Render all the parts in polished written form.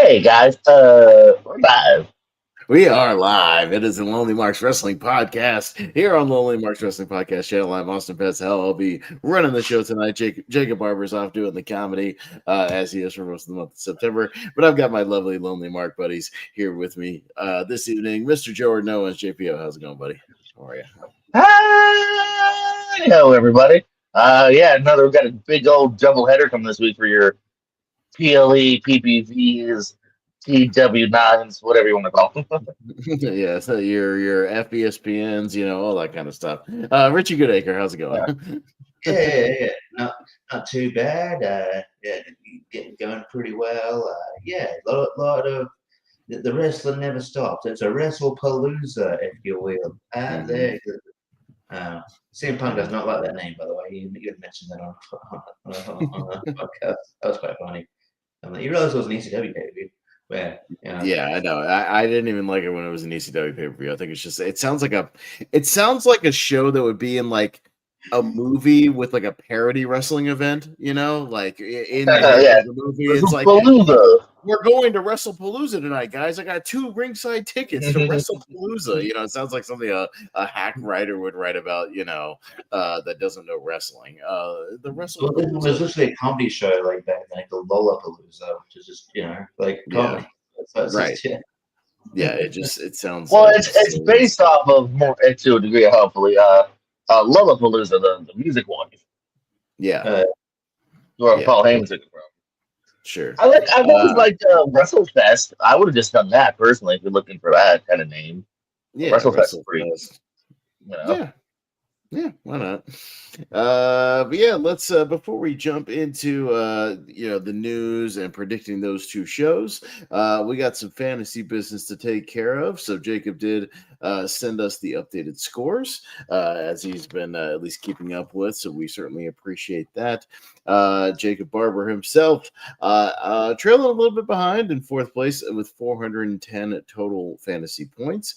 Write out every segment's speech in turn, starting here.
Hey guys, we're live. We are live. It is the Lonely Marks Wrestling Podcast here on the Lonely Marks Wrestling Podcast channel. I'm Austin Pets. Hell, I'll be running the show tonight. Jacob Barber's off doing the comedy as he is for most of the month of September. But I've got my lovely Lonely Mark buddies here with me this evening. Mr. Jordan Owens, JPO. How's it going, buddy? How are you? Hi, hello everybody. We've got a big old doubleheader coming this week for your PLE, PPVs, TW9s, whatever you want to call them. Yeah, so your FBSPNs, all that kind of stuff. Richie Goodacre, how's it going? Yeah. Not too bad. Getting going pretty well. A lot of the wrestling never stops. It's a Wrestlepalooza, if you will. CM Punk does not like that name, by the way. You had mentioned that on the podcast. That was quite funny. You realize it was an ECW pay-per-view. Yeah, I know. I didn't even like it when it was an ECW pay-per-view. I think it sounds like a show that would be in like a movie with like a parody wrestling event, like in the movie. It's like, we're going to Wrestlepalooza tonight, guys. I got 2 ringside tickets to Wrestlepalooza. It sounds like something a hack writer would write about, that doesn't know wrestling. The Wrestlepalooza. It was literally a comedy show like back then, like the Lollapalooza, which is just, like comedy. Yeah. Right. Yeah, it sounds well, it's based off of more to a degree, hopefully. Lollapalooza, the music one. Yeah. Where Paul Heyman took it from. Sure. I've always liked WrestleFest. I would have just done that personally if you're looking for that kind of name. Yeah, WrestleFest is pretty. Yeah, why not? But yeah, let's before we jump into the news and predicting those 2 shows, we got some fantasy business to take care of. So Jacob did send us the updated scores as he's been at least keeping up with. So we certainly appreciate that. Jacob Barber himself trailing a little bit behind in 4th place with 410 total fantasy points.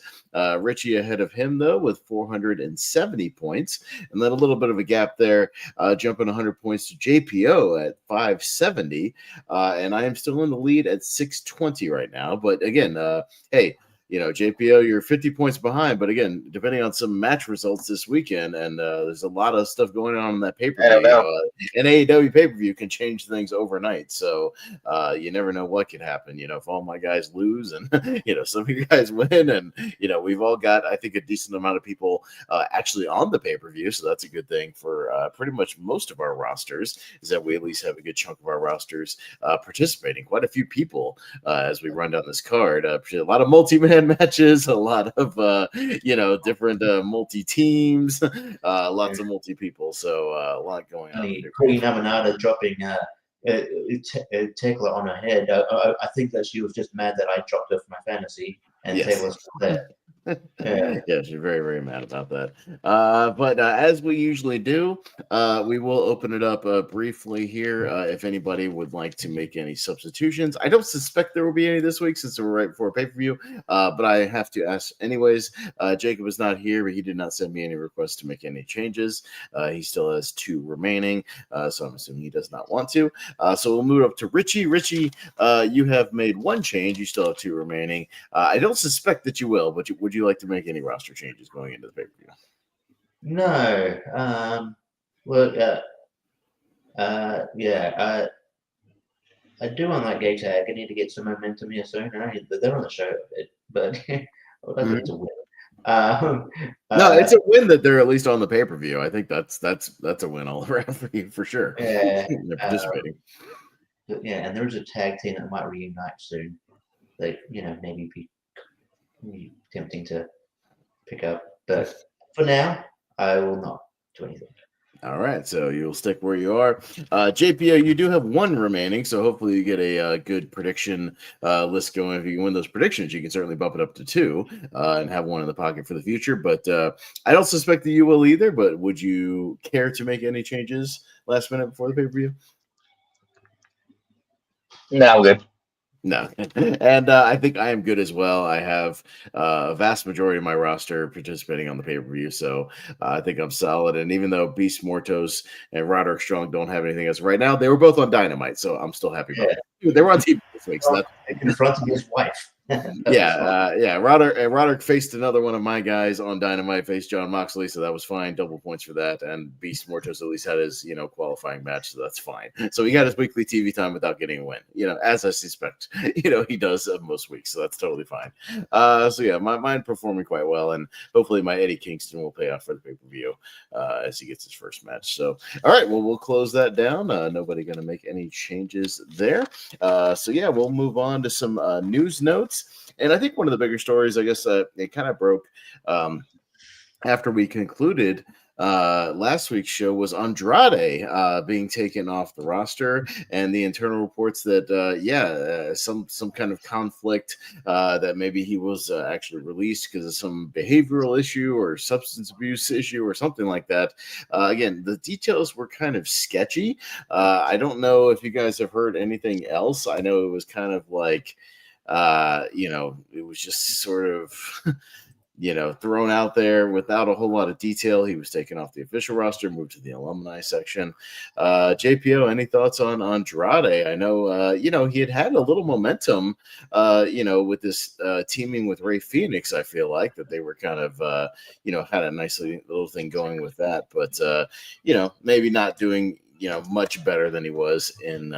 Richie ahead of him though with 470 points. And then a little bit of a gap there, jumping 100 points to JPO at 570. And I am still in the lead at 620 right now. But again, hey, JPO, you're 50 points behind. But again, depending on some match results this weekend, and there's a lot of stuff going on in that pay-per-view. An AEW pay-per-view can change things overnight. So you never know what could happen. If all my guys lose and, some of you guys win. And, we've all got, I think, a decent amount of people actually on the pay-per-view. So that's a good thing for pretty much most of our rosters, is that we at least have a good chunk of our rosters participating. Quite a few people as we run down this card. A lot of multi-man matches, a lot of different multi-teams, lots of multi-people, so a lot going on. Queen Amanada dropping Tekla on her head. I think that she was just mad that I dropped her for my fantasy, and Tekla's there. Yeah, she's very, very mad about that. But as we usually do, we will open it up briefly here if anybody would like to make any substitutions. I don't suspect there will be any this week since we're right before pay-per-view, but I have to ask anyways. Jacob is not here, but he did not send me any requests to make any changes. He still has 2 remaining, so I'm assuming he does not want to. So we'll move up to Richie. Richie, you have made 1 change. You still have 2 remaining. I don't suspect that you will, but would you like to make any roster changes going into the pay-per-view? No. I do want that gay tag. I need to get some momentum here soon. They're on the show, but it's a win. No, it's a win that they're at least on the pay-per-view. I think that's a win all around for you for sure. Yeah, they're participating. And there's a tag team that might reunite soon. Like maybe be tempting to pick up, but for now, I will not do anything. All right, so you'll stick where you are. JPO, you do have 1 remaining, so hopefully you get a good prediction list going. If you can win those predictions, you can certainly bump it up to 2 and have 1 in the pocket for the future. But I don't suspect that you will either, but would you care to make any changes last minute before the pay-per-view? No, good. No, and I think I am good as well. I have a vast majority of my roster participating on the pay-per-view, so I think I'm solid. And even though Beast Mortos and Roderick Strong don't have anything else right now, they were both on Dynamite, so I'm still happy about it. They were on TV this week, so that's confronting his wife. yeah. Roderick faced another one of my guys on Dynamite, faced John Moxley, so that was fine. Double points for that. And Beast Mortos at least had his qualifying match, so that's fine. So he got his weekly TV time without getting a win. As I suspect, he does most weeks, so that's totally fine. So yeah, mine performing quite well, and hopefully my Eddie Kingston will pay off for the pay per view as he gets his first match. So all right, well we'll close that down. Nobody going to make any changes there. So yeah, we'll move on to some news notes. And I think one of the bigger stories, I guess, it kind of broke after we concluded last week's show was Andrade being taken off the roster, and the internal reports that some kind of conflict that maybe he was actually released because of some behavioral issue or substance abuse issue or something like that. Again, the details were kind of sketchy. I don't know if you guys have heard anything else. I know it was kind of like it was just sort of thrown out there without a whole lot of detail. He was taken off the official roster, moved to the alumni section. JPO, any thoughts on Andrade? I know, he had a little momentum, with this teaming with Ray Phoenix. I feel like that they were kind of, had a nice little thing going with that, but, maybe not doing, much better than he was in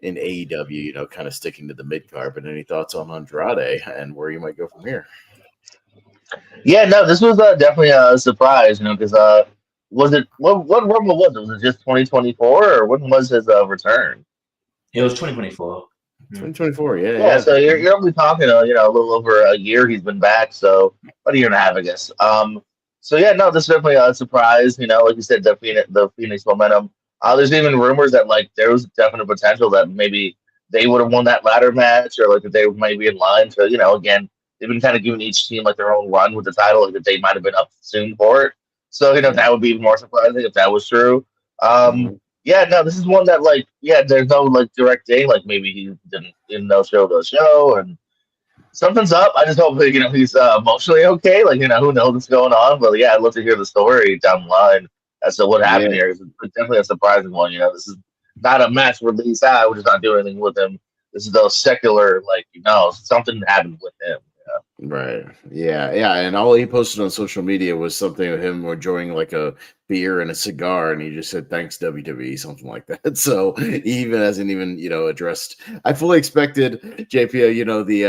AEW, kind of sticking to the mid card. But any thoughts on Andrade and where you might go from here? Yeah, no, this was definitely a surprise, because was it what Rumble was it? Was it just 2024 or when was his return? It was 2024. 2024, Yeah. So you're only talking, a little over a year he's been back, so about a year and a half, I guess. So yeah, no, this is definitely a surprise. Like you said, the Phoenix momentum. There's even rumors that like there was definite potential that maybe they would have won that ladder match, or like that they might be in line to, again, they've been kind of giving each team like their own run with the title, like that they might have been up soon for it. So that would be even more surprising if that was true. Yeah, no, this is one that like, yeah, there's no like direct thing. Like maybe he didn't no show the show and something's up. I just hope that, he's emotionally okay. Like, who knows what's going on. But yeah, I'd love to hear the story down the line as to what happened here. It's definitely a surprising one. This is not a match release. We're just not doing anything with him. This is those secular, like, something happened with him. Right. Yeah. And all he posted on social media was something of him enjoying like a beer and a cigar, and he just said thanks WWE, something like that. So he even hasn't even addressed. I fully expected JPO, the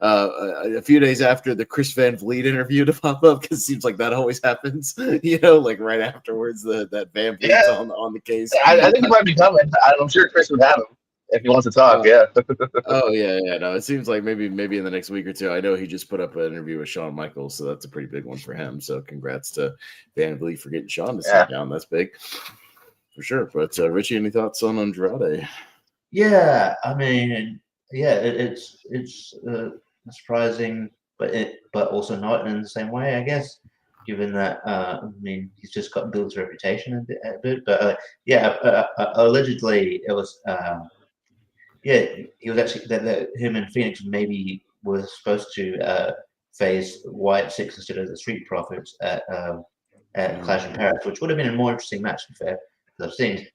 a few days after the Chris Van Vliet interview to pop up, because it seems like that always happens. Like right afterwards, that Van Vliet's on the case. I think he might be coming. I'm sure Chris would have him if he wants to talk. Yeah. No, it seems like maybe in the next week or two. I know he just put up an interview with Shawn Michaels, so that's a pretty big one for him. So congrats to Van Vliet for getting Shawn to sit down. That's big for sure. But Richie, any thoughts on Andrade? Yeah, I mean, yeah, it's surprising, but also not in the same way, I guess. Given that, I mean, he's just got built his reputation a bit. But allegedly it was. He was actually that him and Phoenix maybe were supposed to face White Six instead of the Street Profits at Clash in Paris, which would have been a more interesting match, to be fair. Because I've seen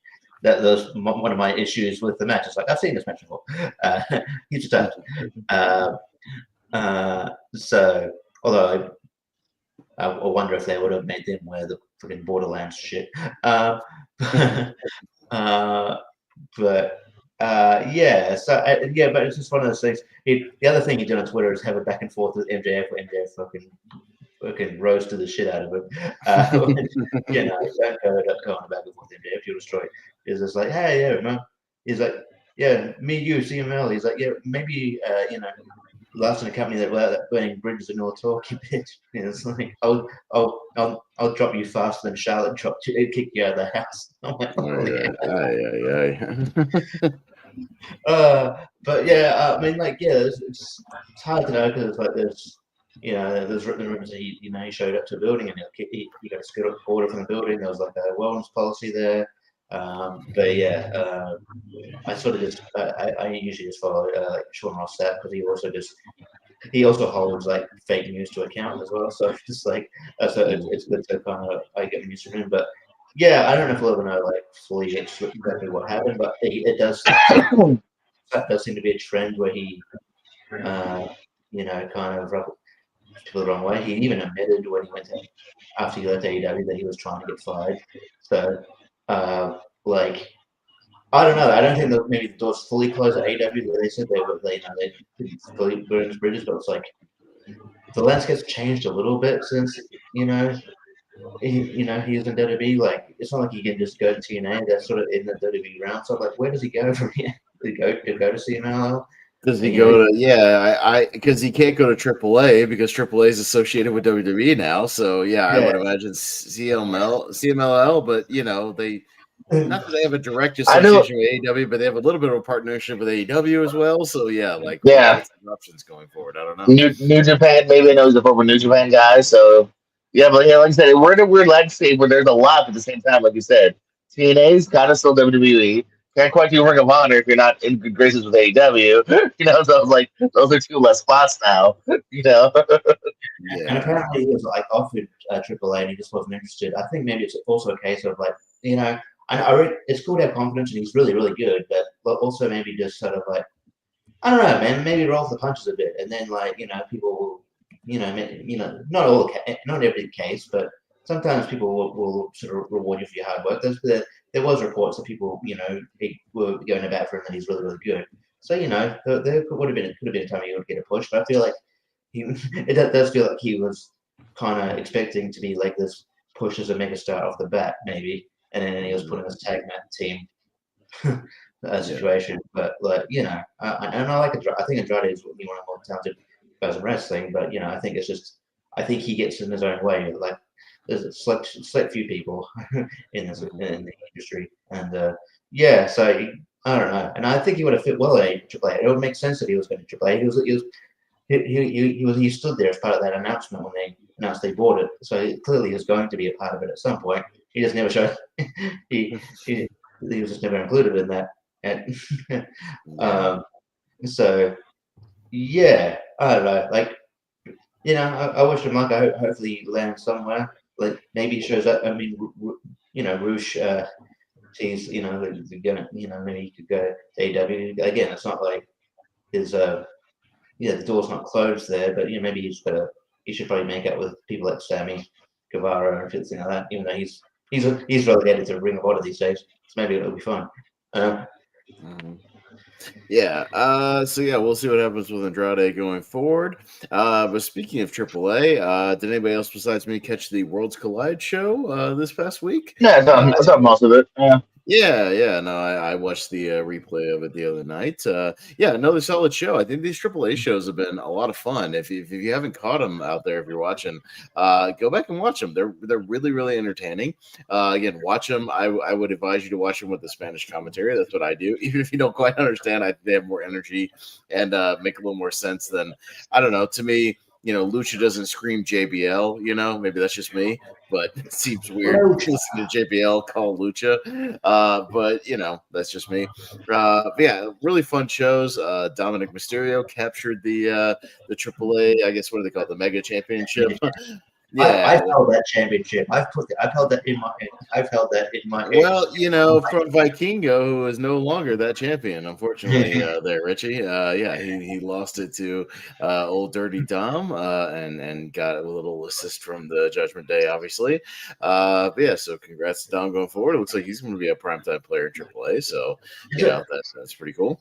that was one of my issues with the match. It's like I've seen this match before, huge times. So, although I wonder if they would have made them wear the freaking Borderlands shit. But it's just one of those things. The other thing he did on Twitter is have a back and forth with MJF, where MJF fucking roasted the shit out of him. Don't go on a back and forth with MJF, you'll destroy it. He's just like, hey, yeah, man. He's like, yeah, me, you, CML. He's like, yeah, maybe, last in a company that burning bridges and all talk, you bitch. It's like, I'll drop you faster than Charlotte kick you out of the house. I'm like, but yeah, I mean, like, yeah, it's hard to know because it's like there's rumors that he showed up to a building and he got a security order from the building. There was like a wellness policy there. But yeah, I sort of just I usually just follow like Sean Ross Sapp because he also holds like fake news to account as well. So it's just like so it's good to kind of I get news from him. But yeah, I don't know if we'll ever know like fully exactly what happened, but it does that does seem to be a trend where he kind of rubbed people the wrong way. He even admitted when he went to after he left AEW that he was trying to get fired. So like I don't know. I don't think that maybe the doors fully closed at AEW. They said they didn't fully burn his bridges, but it's like the landscape's changed a little bit since he was in WWE. Like it's not like he can just go to TNA. That's sort of in the WWE round. So like, where does he go from here? Does he go to CMLL? Does he go to? Yeah, I because he can't go to AAA because AAA is associated with WWE now. So yeah, I would imagine CMLL, but they. Not that they have a direct association with AEW, but they have a little bit of a partnership with AEW as well. So yeah, like what's the options going forward? I don't know. New Japan, maybe I know he's a former New Japan guy, so yeah, but yeah, like I said, we're in a weird landscape where there's a lot at the same time, like you said. TNA's kind of still WWE. Can't quite do Ring of Honor if you're not in good graces with AEW. So it's like those are two less spots now. Yeah. And apparently he was like offered AAA and he just wasn't interested. I think maybe it's also a case of like it's cool to have confidence and he's really, really good, but also maybe just sort of like, I don't know, man, maybe roll the punches a bit. And then like, people will, not every case, but sometimes people will sort of reward you for your hard work. There was reports that people, were going about for him and he's really, really good. So, there could have been a time he would get a push, but I feel like it does feel like he was kind of expecting to be like this push as a megastar off the bat, maybe. And then he was put in this tag match team situation. But like, and I like Andrade. I think Andrade is one of the more talented guys in wrestling. But I think I think he gets in his own way. Like there's a select few people in the industry, and so I don't know. And I think he would have fit well at AAA. It would make sense that he was going to AAA. He stood there as part of that announcement when they announced they bought it. So clearly he was going to be a part of it at some point. He just never showed. he was just never included in that. So yeah, I don't know. Like I wish him luck. Hopefully he lands somewhere. Like maybe he shows up. I mean, Roosh. He's gonna maybe he could go to AEW again. It's not like his the door's not closed there, but maybe he should probably make out with people like Sammy Guevara and things like that. Even though he's relegated to Ring of Honor these days, so maybe it'll be fun. Yeah. So yeah, we'll see what happens with Andrade going forward. But speaking of AAA, did anybody else besides me catch the Worlds Collide show this past week? Yeah, I saw most of it. Yeah. No, I watched the replay of it the other night. Another solid show. I think these AAA shows have been a lot of fun. If you haven't caught them out there, if you're watching, go back and watch them. They're really, really entertaining. Again, watch them. I would advise you to watch them with the Spanish commentary. That's what I do. Even if you don't quite understand, I think they have more energy and make a little more sense than, I don't know, to me. Lucha doesn't scream JBL, maybe that's just me, but it seems weird listening to JBL call Lucha. But, that's just me. Yeah, really fun shows. Dominic Mysterio captured the AAA, I guess, what do they call it? The Mega Championship. Yeah, I've held that championship. I've held that in my. Well, from Vikingo, who is no longer that champion, unfortunately. There, Richie. He lost it to old Dirty Dom, and got a little assist from the Judgment Day, obviously. So congrats to Dom going forward. It looks like he's going to be a primetime player in AAA. So that's pretty cool.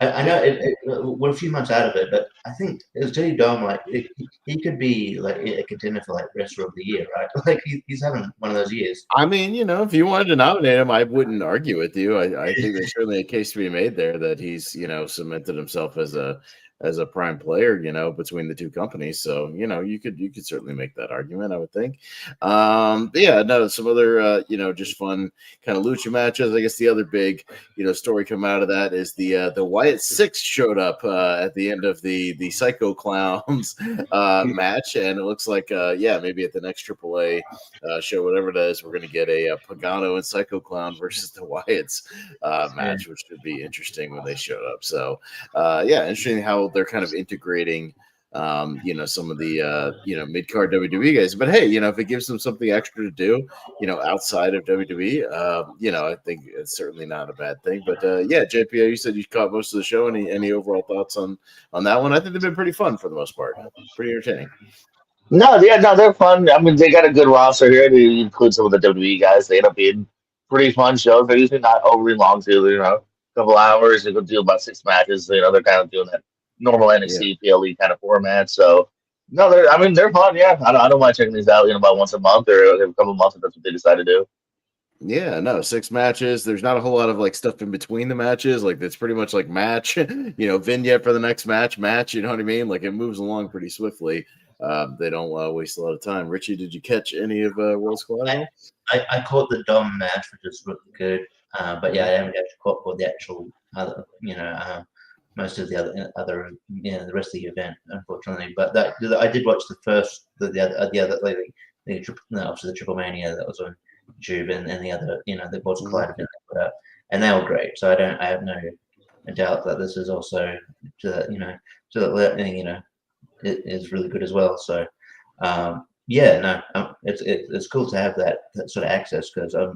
I know we're a few months out of it, but I think it's Dirty Dom. Like he could be like a contender for like Wrestler of the Year, right? Like he's having one of those years. I mean, if you wanted to nominate him, I wouldn't argue with you. I think there's certainly a case to be made there that he's cemented himself as a a prime player, between the two companies. So you could certainly make that argument, I would think. But yeah, no, some other just fun kind of lucha matches. I guess the other big story coming out of that is the Wyatt Six showed up at the end of the Psycho Clowns match, and it looks like maybe at the next AAA show, whatever it is, we're going to get a Pagano and Psycho Clown versus the Wyatts match, which should be interesting when they showed up. So interesting how they're kind of integrating some of the mid-card WWE guys. But hey, if it gives them something extra to do outside of WWE, I think it's certainly not a bad thing. But JPO, you said you caught most of the show. Any overall thoughts on that one? I think they've been pretty fun for the most part. Pretty entertaining. No, they're fun. I mean, they got a good roster here. They include some of the WWE guys. They end up being pretty fun shows. They're usually not overly long too. A couple hours. They could do about 6 matches. They're kind of doing that normal NXT PLE kind of format. So no, they're fun. Yeah, I don't mind checking these out. About once a month or every couple of months if that's what they decide to do. Yeah, no, 6 matches. There's not a whole lot of like stuff in between the matches. Like it's pretty much like match, vignette for the next match. You know what I mean? Like it moves along pretty swiftly. They don't waste a lot of time. Richie, did you catch any of World Squad? I caught the Dom match, which was really good. But yeah, I haven't actually caught the actual other, most of the other, the rest of the event, unfortunately. But I did watch the first, obviously the Triple Mania that was on YouTube, and the other, the World Collide event they put out, and they were great. So I have no doubt that this is also it is really good as well. So it's cool to have that sort of access because I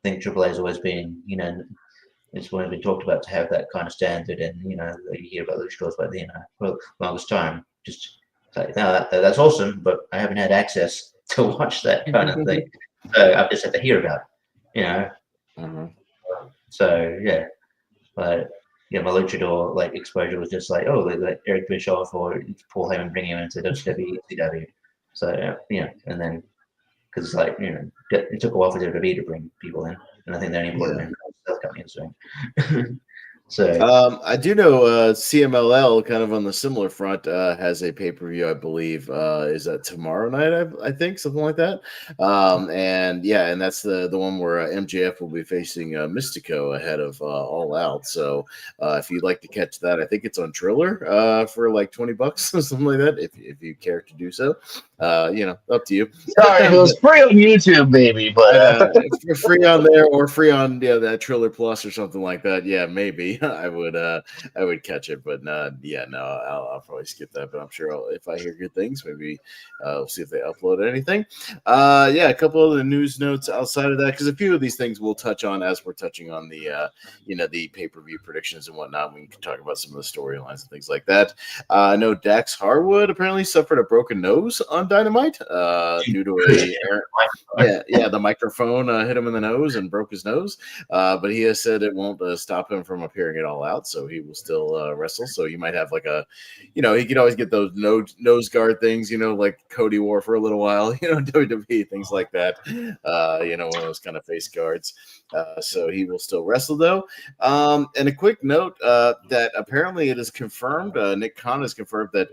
think AAA has always been it's always been talked about to have that kind of standard, and you hear about luchadors like for the longest time. Just like that's awesome, but I haven't had access to watch that kind of thing, so I've just had to hear about it. So yeah, but. My luchador exposure was just like Eric Bischoff or Paul Heyman bringing him into WCW. So and then because it took a while for WWE to bring people in, and I think they only brought them in stealth companies. So I do know CMLL kind of on the similar front has a pay-per-view, I believe. Is that tomorrow night? I think something like that. And that's the one where MJF will be facing Mystico ahead of All Out. So if you'd like to catch that, I think it's on Triller for like $20 or something like that. If you care to do so, up to you. Sorry, if it was free on YouTube, maybe, but if you're free on there or free on that Triller Plus or something like that, yeah, maybe. I would catch it, but I'll probably skip that. But I'm sure if I hear good things, maybe we'll see if they upload anything. A couple other news notes outside of that, because a few of these things we'll touch on as we're touching on the the pay-per-view predictions and whatnot. We can talk about some of the storylines and things like that. I know Dax Harwood apparently suffered a broken nose on Dynamite due to the microphone hit him in the nose and broke his nose. But he has said it won't stop him from appearing it All Out, so he will still wrestle. So you might have like a, he could always get those nose guard things, like Cody wore for a little while, WWE, things like that. One of those kind of face guards. So he will still wrestle though. And a quick note that apparently it is confirmed. Nick Khan has confirmed that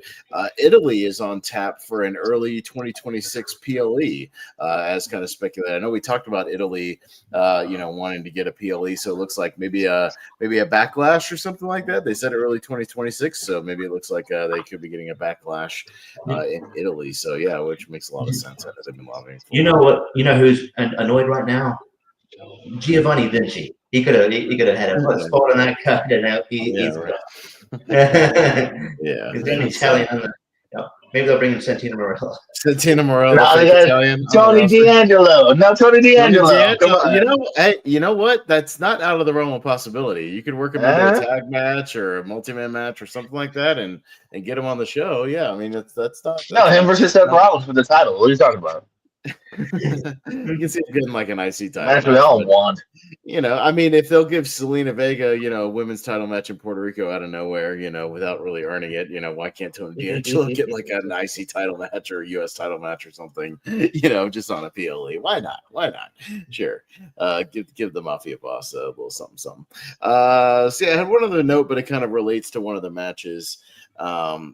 Italy is on tap for an early 2026 PLE, as kind of speculated. I know we talked about Italy, wanting to get a PLE, so it looks like maybe a backlash or something like that. They said early 2026, so maybe it looks like they could be getting a backlash in Italy. So yeah, which makes a lot of sense. They've been lobbying for. You know what? You know who's annoyed right now? Giovanni Vinci. He could have had a spot on that card, and now he's right. He's an Italian. Maybe they'll bring in Santino Marella. Santino Marella, no, Italian. Tony D'Angelo. No, Tony D'Angelo. Come on. Hey, you know what? That's not out of the realm of possibility. You could work him into a tag match or a multi-man match or something like that, and get him on the show. Yeah, I mean that's not. No, him versus Seth Rollins for the title. What are you talking about? You can see him getting like an IC title That's what match, they all but want. I mean, if they'll give Selena Vega, a women's title match in Puerto Rico out of nowhere, without really earning it, why can't Tony D'Angelo get like an IC title match or a US title match or something, just on a PLE? Why not? Why not? Sure. Give the Mafia boss a little something, something. So yeah, I had one other note, but it kind of relates to one of the matches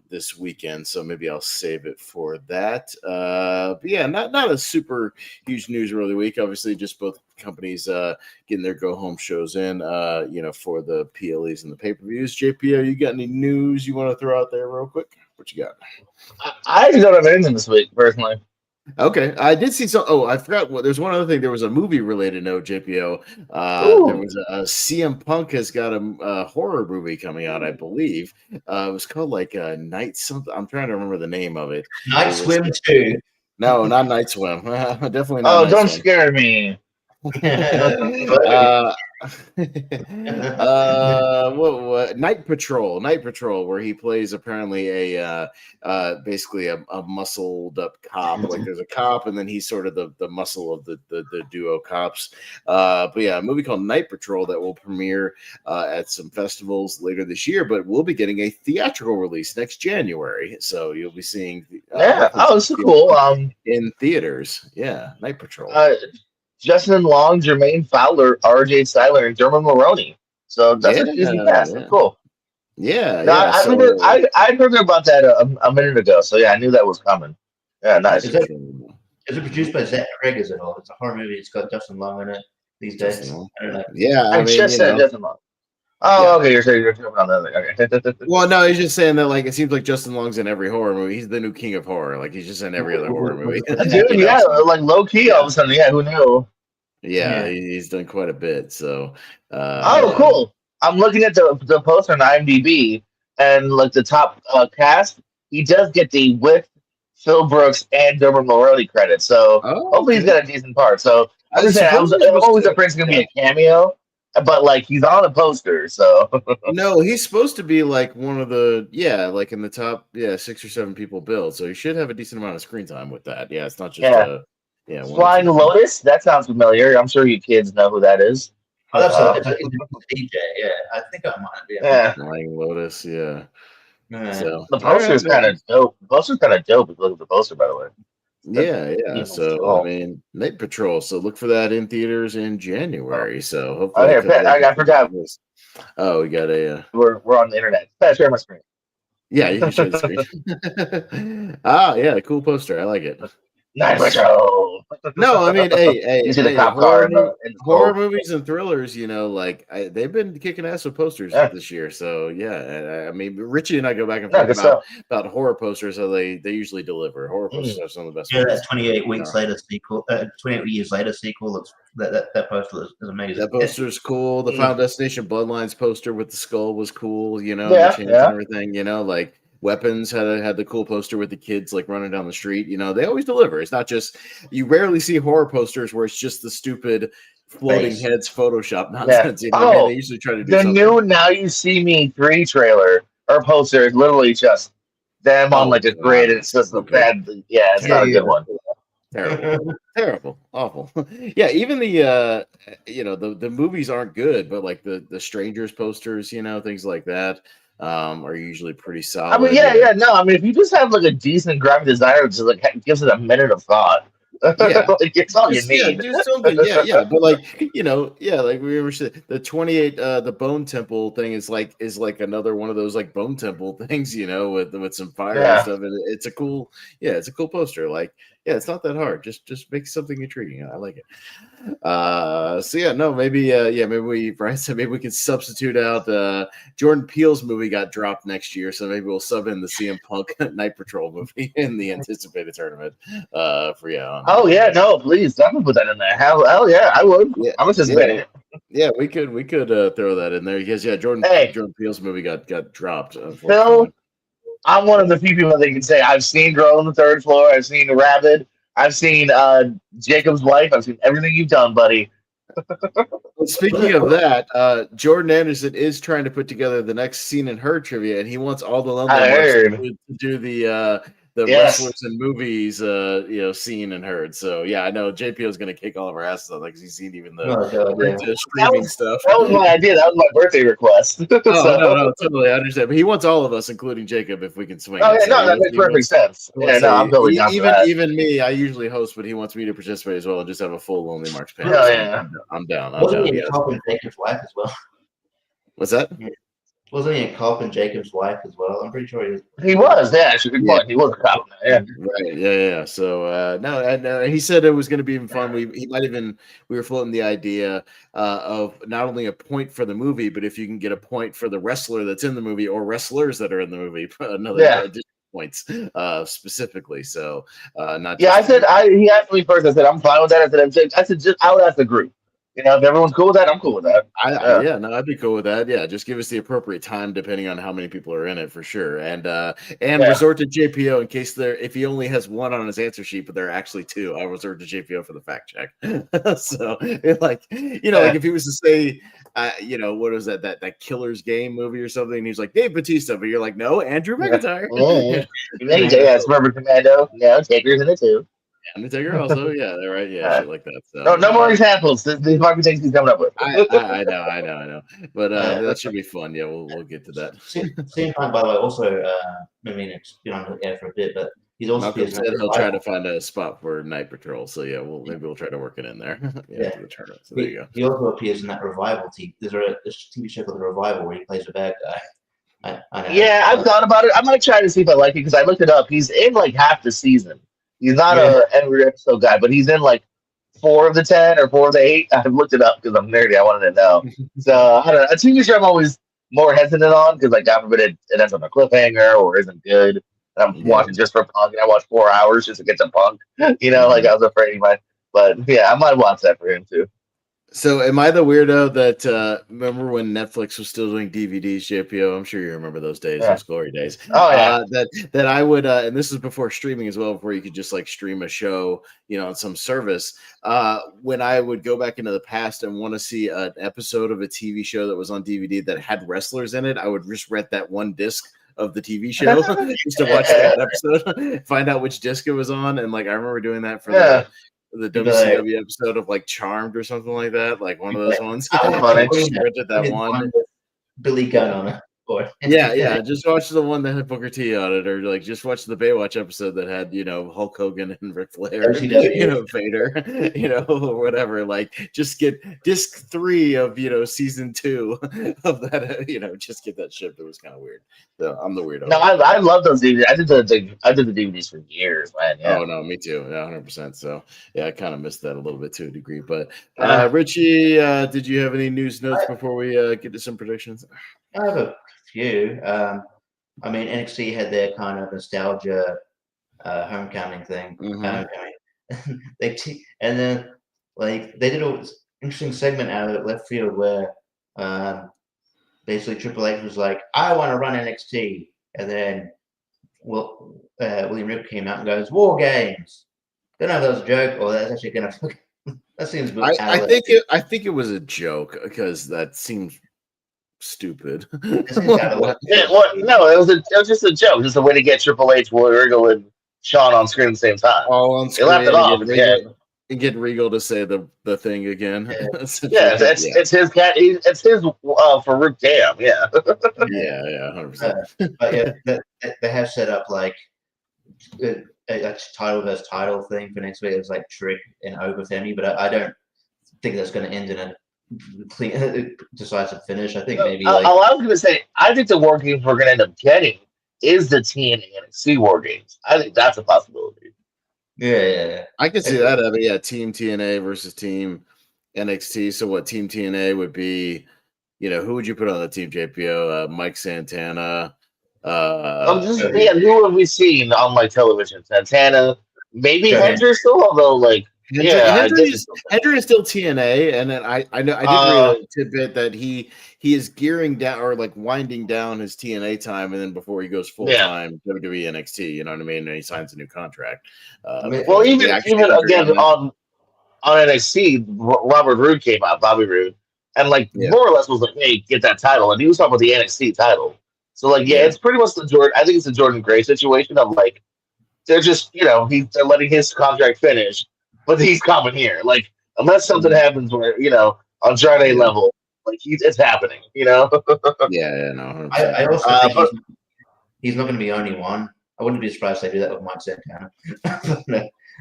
this weekend, so maybe I'll save it for that. But yeah, not a super huge news really week. Obviously, just both companies getting their go home shows in, for the PLEs and the pay-per-views. JPO, you got any news you want to throw out there real quick? What you got? I actually don't have anything this week personally. Okay, I did see some. Oh, I forgot. There's one other thing. There was a movie-related note, JPO. There was a CM Punk has got a horror movie coming out, I believe. It was called like Night something. I'm trying to remember the name of it. Night Swim 2. No, not Night Swim. Definitely not. Oh, Night don't Swim. scare me. What Night Patrol, where he plays apparently basically a muscled up cop. Like there's a cop, and then he's sort of the muscle of the duo cops. But yeah, a movie called Night Patrol that will premiere at some festivals later this year, but we'll be getting a theatrical release next January. So you'll be seeing this is cool. In theaters. Yeah, Night Patrol. Justin Long, Jermaine Fowler, RJ Styler, and Dermot Mulroney. So that's a decent cast. That's cool. Yeah, no, I heard about that a minute ago. So yeah, I knew that was coming. Yeah, nice. Is it produced by Zach Cregg? At all? It's a horror movie. It's got Justin Long in it these days. I don't know. Yeah, I just said Justin Long. Oh, yeah. Okay. You're saying you're on that. Okay. Well, no, he's just saying that like it seems like Justin Long's in every horror movie. He's the new king of horror. Like he's just in every other horror movie. Dude, yeah, like low key all of a sudden. Yeah, who knew? Yeah, he's done quite a bit. So, cool. I'm looking at the poster on IMDb, and like the top cast, he does get the with Phil Brooks and Dermot Mulroney credit. So hopefully he's got a decent part. So I'm just saying, I was always afraid it's gonna be a cameo. But like he's on a poster, so no, he's supposed to be like one of the like in the top 6 or 7 people billed, so he should have a decent amount of screen time with that. Yeah, it's not just Flying Lotus. That sounds familiar. I'm sure you kids know who that is. Oh, that's a DJ. Yeah, I think I might be. Yeah, Flying Lotus. Yeah. So the poster is kind of dope. The poster's kind of dope. If you look at the poster, by the way. Yeah. So I mean, Night Patrol. So look for that in theaters in January. So hopefully, I forgot. Oh, we got a. We're on the internet. Share my screen. Yeah, you can share the screen. Yeah, cool poster. I like it. Night Patrol. No, I mean, hey, you see the cop car in the horror movies and thrillers. They've been kicking ass with posters this year. So yeah, I mean, Richie and I go back and forth about horror posters. So they usually deliver. Horror posters are some of the best. Yeah, that 28 weeks later sequel, 28 years later sequel looks that poster is amazing. That poster is cool. The Final Destination Bloodlines poster with the skull was cool. And everything. Like. Weapons had the cool poster with the kids like running down the street. They always deliver. It's not just you rarely see horror posters where it's just the stupid floating heads Photoshop nonsense. Yeah. They usually try to do the something. New Now You See Me 3 trailer or poster is literally just them on like a grid. And it's just a bad. Yeah, it's not a good one. Terrible, awful. Yeah, even the the movies aren't good, but like the Strangers posters, things like that. Are usually pretty solid. I mean, no. I mean, if you just have like a decent graphic designer, just like gives it a minute of thought. Yeah, like, it's all you need. Do something. Yeah. But like like we were saying, the 28, the Bone Temple thing is like another one of those like Bone Temple things, with some fire and stuff. And it's a cool, it's a cool poster. Like, it's not that hard. Just make something intriguing. I like it. Maybe Brian said maybe we could substitute out Jordan Peele's movie got dropped next year, so maybe we'll sub in the CM Punk Night Patrol movie in the anticipated tournament. Please definitely put that in there. Hell yeah, I would. Yeah, I'm anticipating it. Yeah, we could throw that in there because Jordan Peele's movie got dropped. Phil, I'm one of the few people that can say I've seen Girl on the Third Floor, I've seen Rabid, I've seen Jacob's Wife, I've seen everything you've done, buddy. Well, speaking of that, Jordan Anderson is trying to put together the next Scene in Her trivia, and he wants all the London to do the Yes. wrestlers and movies, seen and heard. So yeah, I know JPO is going to kick all of our asses on that because he's seen even the streaming stuff. That was my idea. That was my birthday request. Oh no, totally, I understand. But he wants all of us, including Jacob, if we can swing. Oh yeah, no, that makes perfect sense. Yeah, no, I'm totally down for that. Even me, I usually host, but he wants me to participate as well and just have a full Lonely Marks panel. Oh so yeah, I'm down. Wasn't he a cop in Jacob's wife as well? What's that? Yeah. Wasn't he a cop in Jacob's wife as well? I'm pretty sure he was. He was. Yeah, actually, good point. He was a cop. Yeah, right. Yeah. So no, and he said it was going to be even fun. We were floating the idea of not only a point for the movie, but if you can get a point for the wrestler that's in the movie or wrestlers that are in the movie, another additional points specifically. So not. Yeah, I said he asked me first. I said I'm fine with that. I said just I would ask the group. If everyone's cool with that, I'm cool with that. I'd be cool with that. Yeah, just give us the appropriate time depending on how many people are in it for sure. And resort to JPO in case if he only has one on his answer sheet, but there are actually two. I'll resort to JPO for the fact check. So like if he was to say, what was that Killer's Game movie or something, and he's like Dave Bautista, but you're like, no, Andrew McIntyre. Yes, Rubber Commando. No, Taker's in it too. Undertaker also, they're right, shit like that. So, no more examples. These market things he's coming up with. I know. But that should be fun. Yeah, we'll get to that. Same time, by the way. Also, it's been on the air for a bit, but he's also said he'll try to find a spot for Night Patrol. So yeah, maybe we'll try to work it in there. The tournament. So there you go. He also appears in that Revival team. There's a TV show called The Revival where he plays a bad guy. I've thought about it. I might try to see if I like it because I looked it up. He's in like half the season. He's not every episode guy, but he's in like 4 of the 10 or 4 of the 8. I've looked it up because I'm nerdy. I wanted to know. So I don't know. A TV show I'm always more hesitant on because, like, God forbid it ends on a cliffhanger or isn't good. And I'm watching just for Punk, and I watch 4 hours just to get to Punk. Like I was afraid he might. But yeah, I might watch that for him too. So am I the weirdo that remember when Netflix was still doing DVDs, JPO? I'm sure you remember those days, those glory days. Oh yeah. That I would and this was before streaming as well, before you could just like stream a show, on some service. When I would go back into the past and want to see an episode of a TV show that was on DVD that had wrestlers in it, I would just rent that one disc of the TV show just to watch that episode, find out which disc it was on. And like I remember doing that for the WCW episode of like Charmed or something like that, like one of those ones. Rented that one. Billy Gunn on it. Just watch the one that had Booker T on it, or like just watch the Baywatch episode that had Hulk Hogan and Ric Flair, Vader, or whatever. Like just get disc 3 of season 2 of that. Just get that shipped. It was kind of weird. So I'm the weirdo. No, I love those DVDs. I did the DVDs for years, man. Yeah. Oh no, me too. 100%. So yeah, I kind of missed that a little bit to a degree. But Richie, did you have any news notes before we get to some predictions? I have a few. NXT had their kind of nostalgia homecoming thing. And then like they did an interesting segment out of left field where basically Triple H was like, "I want to run NXT," and then William Regal came out and goes, "War Games." Don't know if that was a joke or that's actually gonna. That seems. I think it was a joke because that seems stupid. No, it was just a joke, just a way to get Triple H, William Regal, and Shawn on screen at the same time. All on screen. They left it off. And get Regal to say the thing again. It's his cat. It's his Farouk Dam. Yeah. 100%. But they have set up like a title versus title thing for next week. It's like Trick and Overthemi, but I don't think that's going to end in a clean, decisive finish. I think maybe. I was going to say, I think the War Games we're going to end up getting is the TNA NXT War Games. I think that's a possibility. Yeah. I can see that. Team TNA versus Team NXT. So what Team TNA would be? Who would you put on the team? JPO, Mike Santana. Who have we seen on like television? Santana, maybe Hendry still, although like. Hendry is still TNA, and then I did read a tidbit that he is gearing down or like winding down his TNA time, and then before he goes full time WWE NXT, you know what I mean? And he signs a new contract. Even again on NXT, Robert Roode came out, Bobby Roode, and like more or less was like, "Hey, get that title," and he was talking about the NXT title. So like, it's pretty much the Jordan. I think it's the Jordan Gray situation of like, they're just they're letting his contract finish, but he's coming here. Like unless something happens where on Jarde Yeah. level, like it's happening. Yeah, no, I 100%. also think But he's not going to be only one. I wouldn't be surprised if they do that with Mike Santana.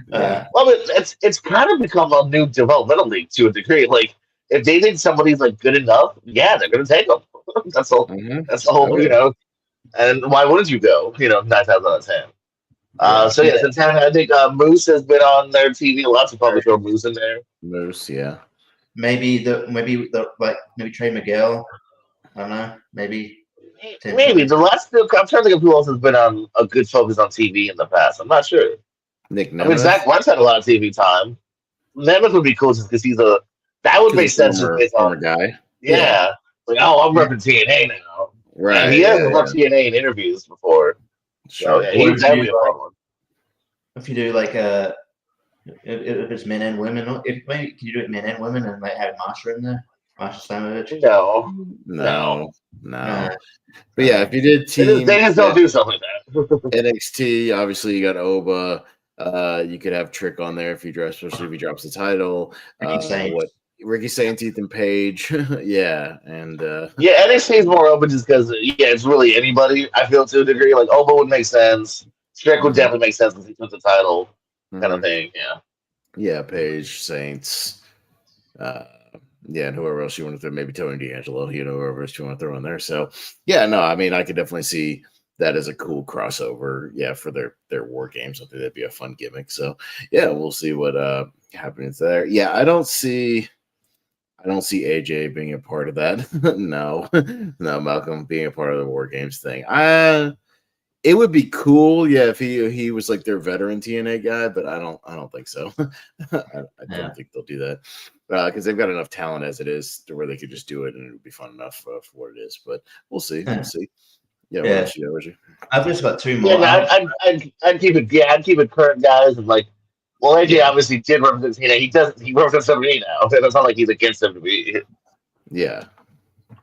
Yeah. well, but it's kind of become a new developmental league to a degree. Like if they think somebody's like good enough, yeah, they're gonna take them. that's all. Mm-hmm. That's the whole. Oh, yeah. And why wouldn't you go? 9 times out of 10. Yeah. So yeah, Santana. I think Moose has been on their TV. Lots of probably throw Moose in there. Moose, yeah. maybe Trey Miguel. I don't know. Maybe Maybe the last. I'm trying to think of who else has been on a good focus on TV in the past. I'm not sure. Nick I mean, Nemeth. Zach Wentz had a lot of TV time. Nemeth would be cool just because that would make sense just based former on guy. yeah. Like I'm repping TNA now. Right. And he has repped TNA in interviews before. Sure. So yeah, he'd definitely be a fun one. If you do like if it's men and women, if maybe can you do it men and women and like have Marsha in there, Marsha Slamovich? No. But yeah, if you did team, they just don't do something like that. NXT, obviously you got Oba. You could have Trick on there especially if he drops the title. Ricky Saints, Ethan Page, yeah, and yeah, NXT is more open just because it's really anybody. I feel to a degree like Oba would make sense. Trick would definitely make sense because he took the title, kind of thing. Yeah, Page, Saints, and whoever else you want to throw, maybe Tony D'Angelo, whoever else you want to throw in there. So yeah, no, I mean I could definitely see that as a cool crossover, for their war games. I think that'd be a fun gimmick. So yeah, we'll see what happens there. Yeah, I don't see AJ being a part of that. No, Malcolm being a part of the war games thing. It would be cool, if he was like their veteran TNA guy, but I don't think so. I don't think they'll do that because they've got enough talent as it is to where they could just do it and it would be fun enough for what it is. But we'll see. We'll see. Yeah. I've just got two more. Yeah, I'd keep it. Yeah, I'd keep it current guys and like. Well, AJ obviously did represent TNA. He represents WWE now. So it's not like he's against WWE. Yeah.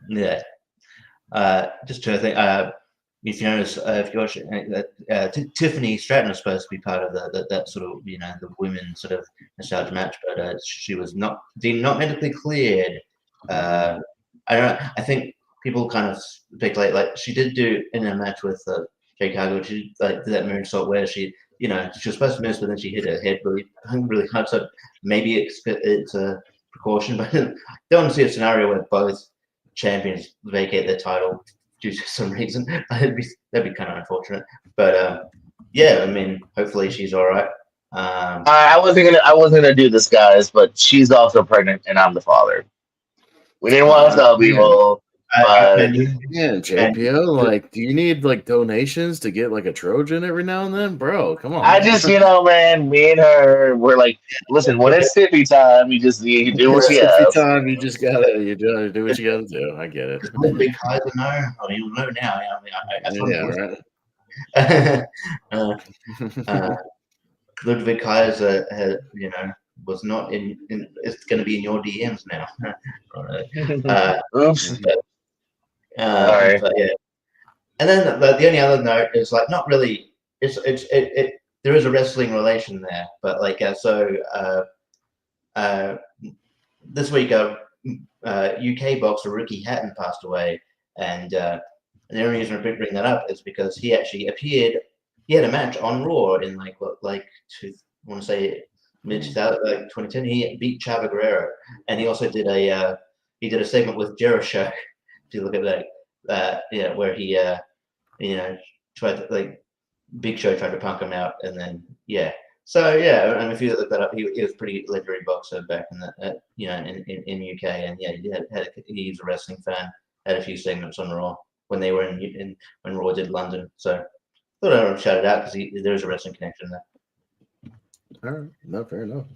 Yeah. Just trying to think. If you notice, if you watch Tiffany Stratton was supposed to be part of that sort of the women's sort of nostalgia match, but she was not medically cleared. I don't know. I think people kind of speculate like she did do in a match with Jake Hager. She did that moonsault where she was supposed to miss, but then she hit her head really hard. So maybe it's a precaution, but I don't want to see a scenario where both champions vacate their title due to some reason. That'd be kind of unfortunate. But I mean, hopefully she's all right. I wasn't gonna do this, guys, but she's also pregnant, and I'm the father. We didn't want to tell people. JPO, like, do you need like donations to get like a Trojan every now and then, bro? Come on. I just, man, me and her, we're like, listen, when it's Stiffy time, you do what you have. Time, you just gotta do what you gotta do. I get it. Big Kaiser, no. I mean, we'll know now. Right. Ludwig Kaiser, was not in. It's going to be in your DMs now. Oops. Sorry. But yeah. And then the only other note is like not really. There is a wrestling relation there, but like this week UK boxer Ricky Hatton passed away, and the only reason I bring that up is because he actually appeared. He had a match on Raw in I want to say mid 2010. He beat Chavo Guerrero, and he also did a segment with Jericho. If you look at that, where he tried to Big Show tried to punk him out, and then So and if you look that up, he was a pretty legendary boxer back in the in UK, and he's a wrestling fan. Had a few segments on Raw when they were when Raw did London. So thought I would shout it out because there is a wrestling connection there. All right, no, fair enough.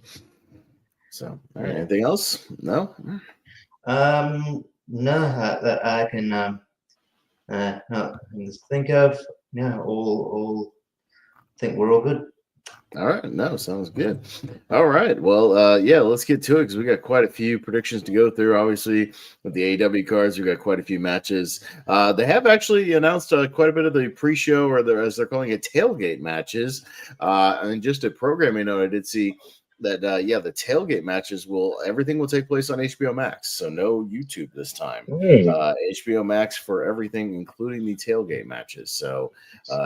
So, all right, anything else? No. No, that I can think of. Yeah, all think we're all good. All right, no, sounds good. All right, well, yeah, let's get to it because we got quite a few predictions to go through. Obviously, with the AEW cards, we got quite a few matches. They have actually announced quite a bit of the pre-show, or as they're calling it, tailgate matches. And just a programming note, I did see that the tailgate matches everything will take place on HBO Max, so no YouTube this time. HBO Max for everything, including the tailgate matches. So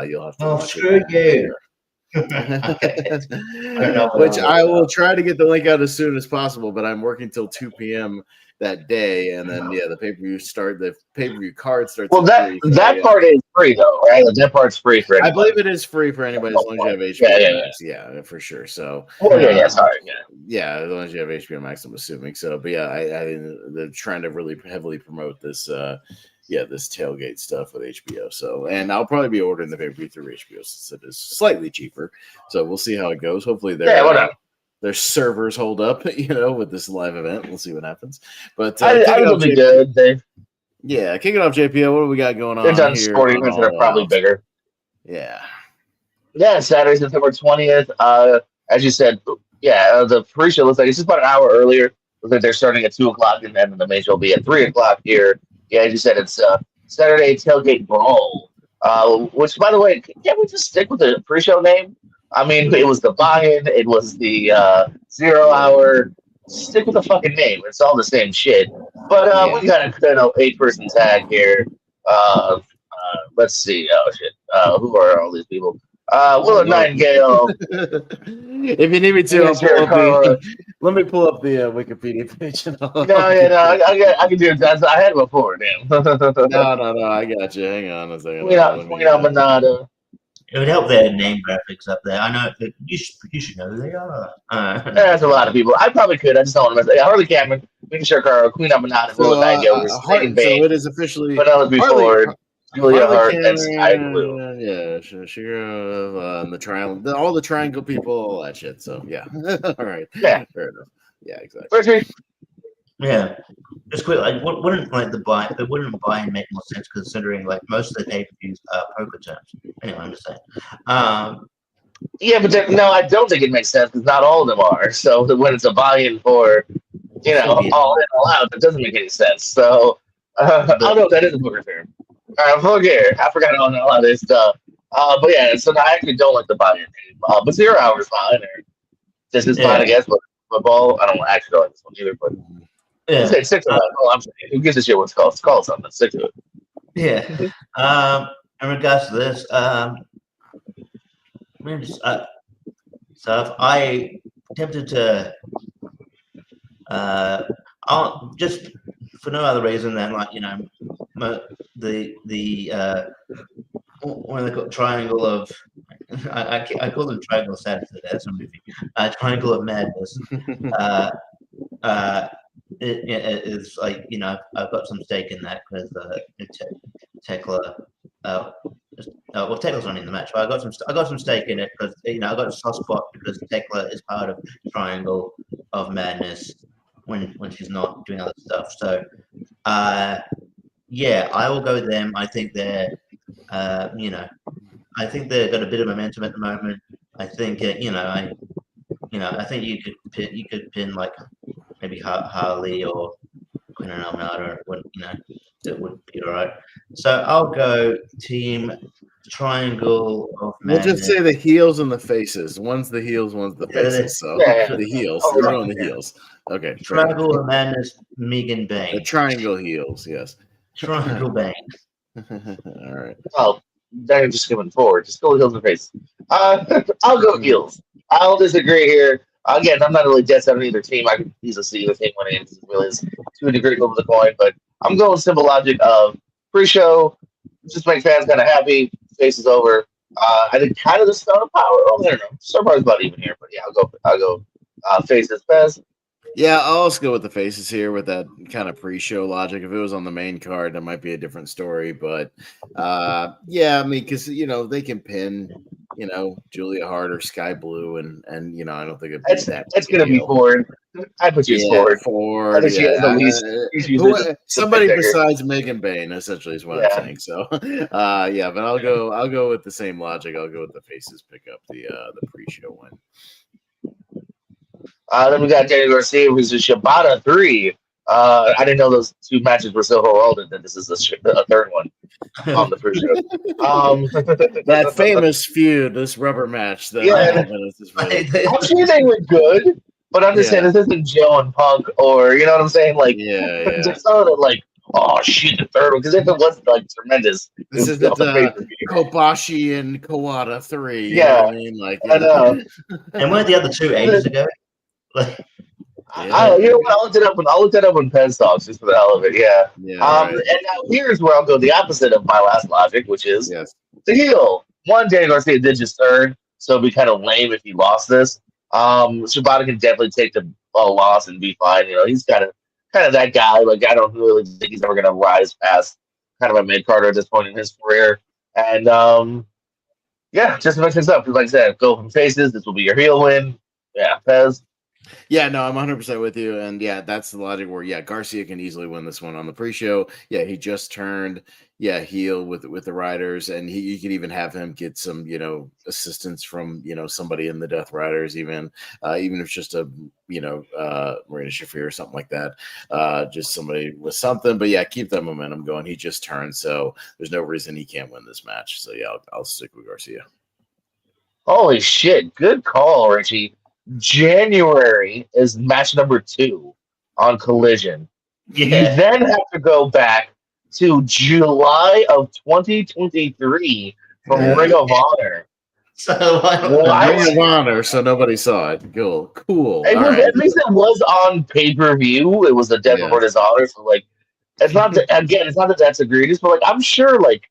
you'll have to watch screw it you. there. I don't know Which I will try to get the link out as soon as possible, but I'm working till 2 p.m. that day, and then the pay-per-view card starts. Well, at 3. that part is free though, right? That part's free for anybody. I believe it is free for anybody as long as you have HBO Max. Yeah, for sure. So, sorry, as long as you have HBO Max, I'm assuming. So, but they're trying to really heavily promote this. This tailgate stuff with HBO. So, and I'll probably be ordering the pay-per-view through HBO since it is slightly cheaper. So we'll see how it goes. Hopefully, their servers hold up, with this live event. We'll see what happens. But I think it'll be good, Dave. Yeah, kicking off JPO. What do we got going on? They've done here sporting events that are probably bigger. Yeah. Yeah, Saturday, September 20th. As you said, the pre-show looks like it's just about an hour earlier. Looks like they're starting at 2:00, and then the main show will be at 3:00 here. Yeah, as you said, it's Saturday Tailgate Brawl. Which, by the way, can't we just stick with the pre-show name? I mean, it was the buy-in, it was the 0 hour. Stick with the fucking name. It's all the same shit. But we got a 8-person tag here. Let's see. Oh shit. Who are all these people? Willow Nightingale. If you need me to, let me pull up the Wikipedia page. I can do that. I had it before, damn. No, I got you. Hang on a second. Queen Aminata. It would help their name graphics up there. I know you should know who they are. That's a lot of people. I probably could. I just don't want to mess. Harley Cameron, Queen Shirkar, Queen Aminata, Willow Nightingale, so it is officially Penelope Ford. Julia Hart and Sky Blue. Yeah, sure. The triangle, all the triangle people, all that shit. So yeah, all right. Yeah, fair enough. Yeah, exactly. Richie. Yeah, just quick. Wouldn't buy-in make more sense considering most of the pay-per-views are poker terms. Anyway, I'm just saying. Yeah, but I don't think it makes sense because not all of them are. So when it's a buy-in for, all in, all out, that doesn't make any sense. So I don't know if that is a poker term. I forgot all of this stuff. But yeah, so I actually don't like the buy-in name. But 0 hours fine, or this is fine, I guess. But football, I don't actually like this one either. But say 6 of that. I'm saying, who gives a shit what it's called? It's called something. Stick to it. Yeah. In regards to this, so I attempted to, just for no other reason than when they got Triangle of, I call them Triangle of Sadness. That's a movie. Triangle of Madness. It is I've got some stake in that because Tekla. Tekla's not in the match, but I got some stake in it because I got a soft spot because Tekla is part of Triangle of Madness when she's not doing other stuff. So, I will go with them. I think they're, I think they've got a bit of momentum at the moment. I think, I think you could pin maybe Harley or Queen Aminata, that would be all right. So I'll go Team Triangle of Madness. We'll just say the heels and the faces. One's the heels, one's the faces. The heels. They're on the heels. Okay. Triangle of Madness, Megan Bane. The triangle heels, yes. Triangle Bane. All right. Well, they're just coming forward. Just go with heels and face. I'll go heels. I'll disagree here. Again, I'm not really dead set on either team. I can easily see either team winning. It really is to a degree over the coin, but I'm going simple logic of pre-show. Just make fans kind of happy. Face is over. I think kind of the star power. Oh, I don't know. Star power's about even here, but yeah, I'll go faces best. Yeah, I'll also go with the faces here with that kind of pre-show logic. If it was on the main card, that might be a different story. But I mean, because they can pin, Julia Hart or Sky Blue, and I don't think it's going to be boring. I put you as Yeah, Ford. I Ford. think she Yeah, has the least. She's usually the somebody pick picker. besides Megan Bain, essentially, is what I'm Yeah. saying. So, yeah, but I'll go with the same logic. I'll go with the faces pick up the pre-show win. Then we got Danny Garcia versus Shibata 3. I didn't know those two matches were so heralded that this is a third one on the pre-show. That famous feud, this rubber match that Yeah, I'm sure they were good, but I'm just saying Yeah. this isn't Joe and Punk or you know what I'm saying? Like, yeah. just so that like, oh shit, the third one. Because if it wasn't like tremendous, it This would be off isn't the pay-per-view. Kobashi and Kawada 3. You Yeah, know what I mean? Like, I know. And weren't the other two ages ago? Like, You know what? I'll look it up when Pez talks just for the hell of it. Yeah. right. And now here's where I'll go the opposite of my last logic, which is Yes. the heel. One, Danny Garcia did just turn, so it'd be kind of lame if he lost this. Shibata can definitely take the loss and be fine. You know, he's kind of that guy. Like I don't really think he's ever gonna rise past kind of a mid carder at this point in his career. And yeah, just to mix things up. Because like I said, go from faces. This will be your heel win. Yeah, Pez. Yeah, no, I'm 100% with you. And yeah, that's the logic where, yeah, Garcia can easily win this one on the pre-show. Yeah, he just turned, heel with the Riders. And you could even have him get some, assistance from, somebody in the Death Riders, even if it's just a, Marina Shafir or something like that. Just somebody with something. But yeah, keep that momentum going. He just turned. So there's no reason he can't win this match. So yeah, I'll stick with Garcia. Holy shit. Good call, Richie. January is match number 2 on Collision. Yeah. You then have to go back to July of 2023 from Ring of Honor. So Ring of Honor, so nobody saw it. Cool. At least it was on pay-per-view. It was a Death Before Dishonor. So like, it's not that that's egregious, but like I'm sure like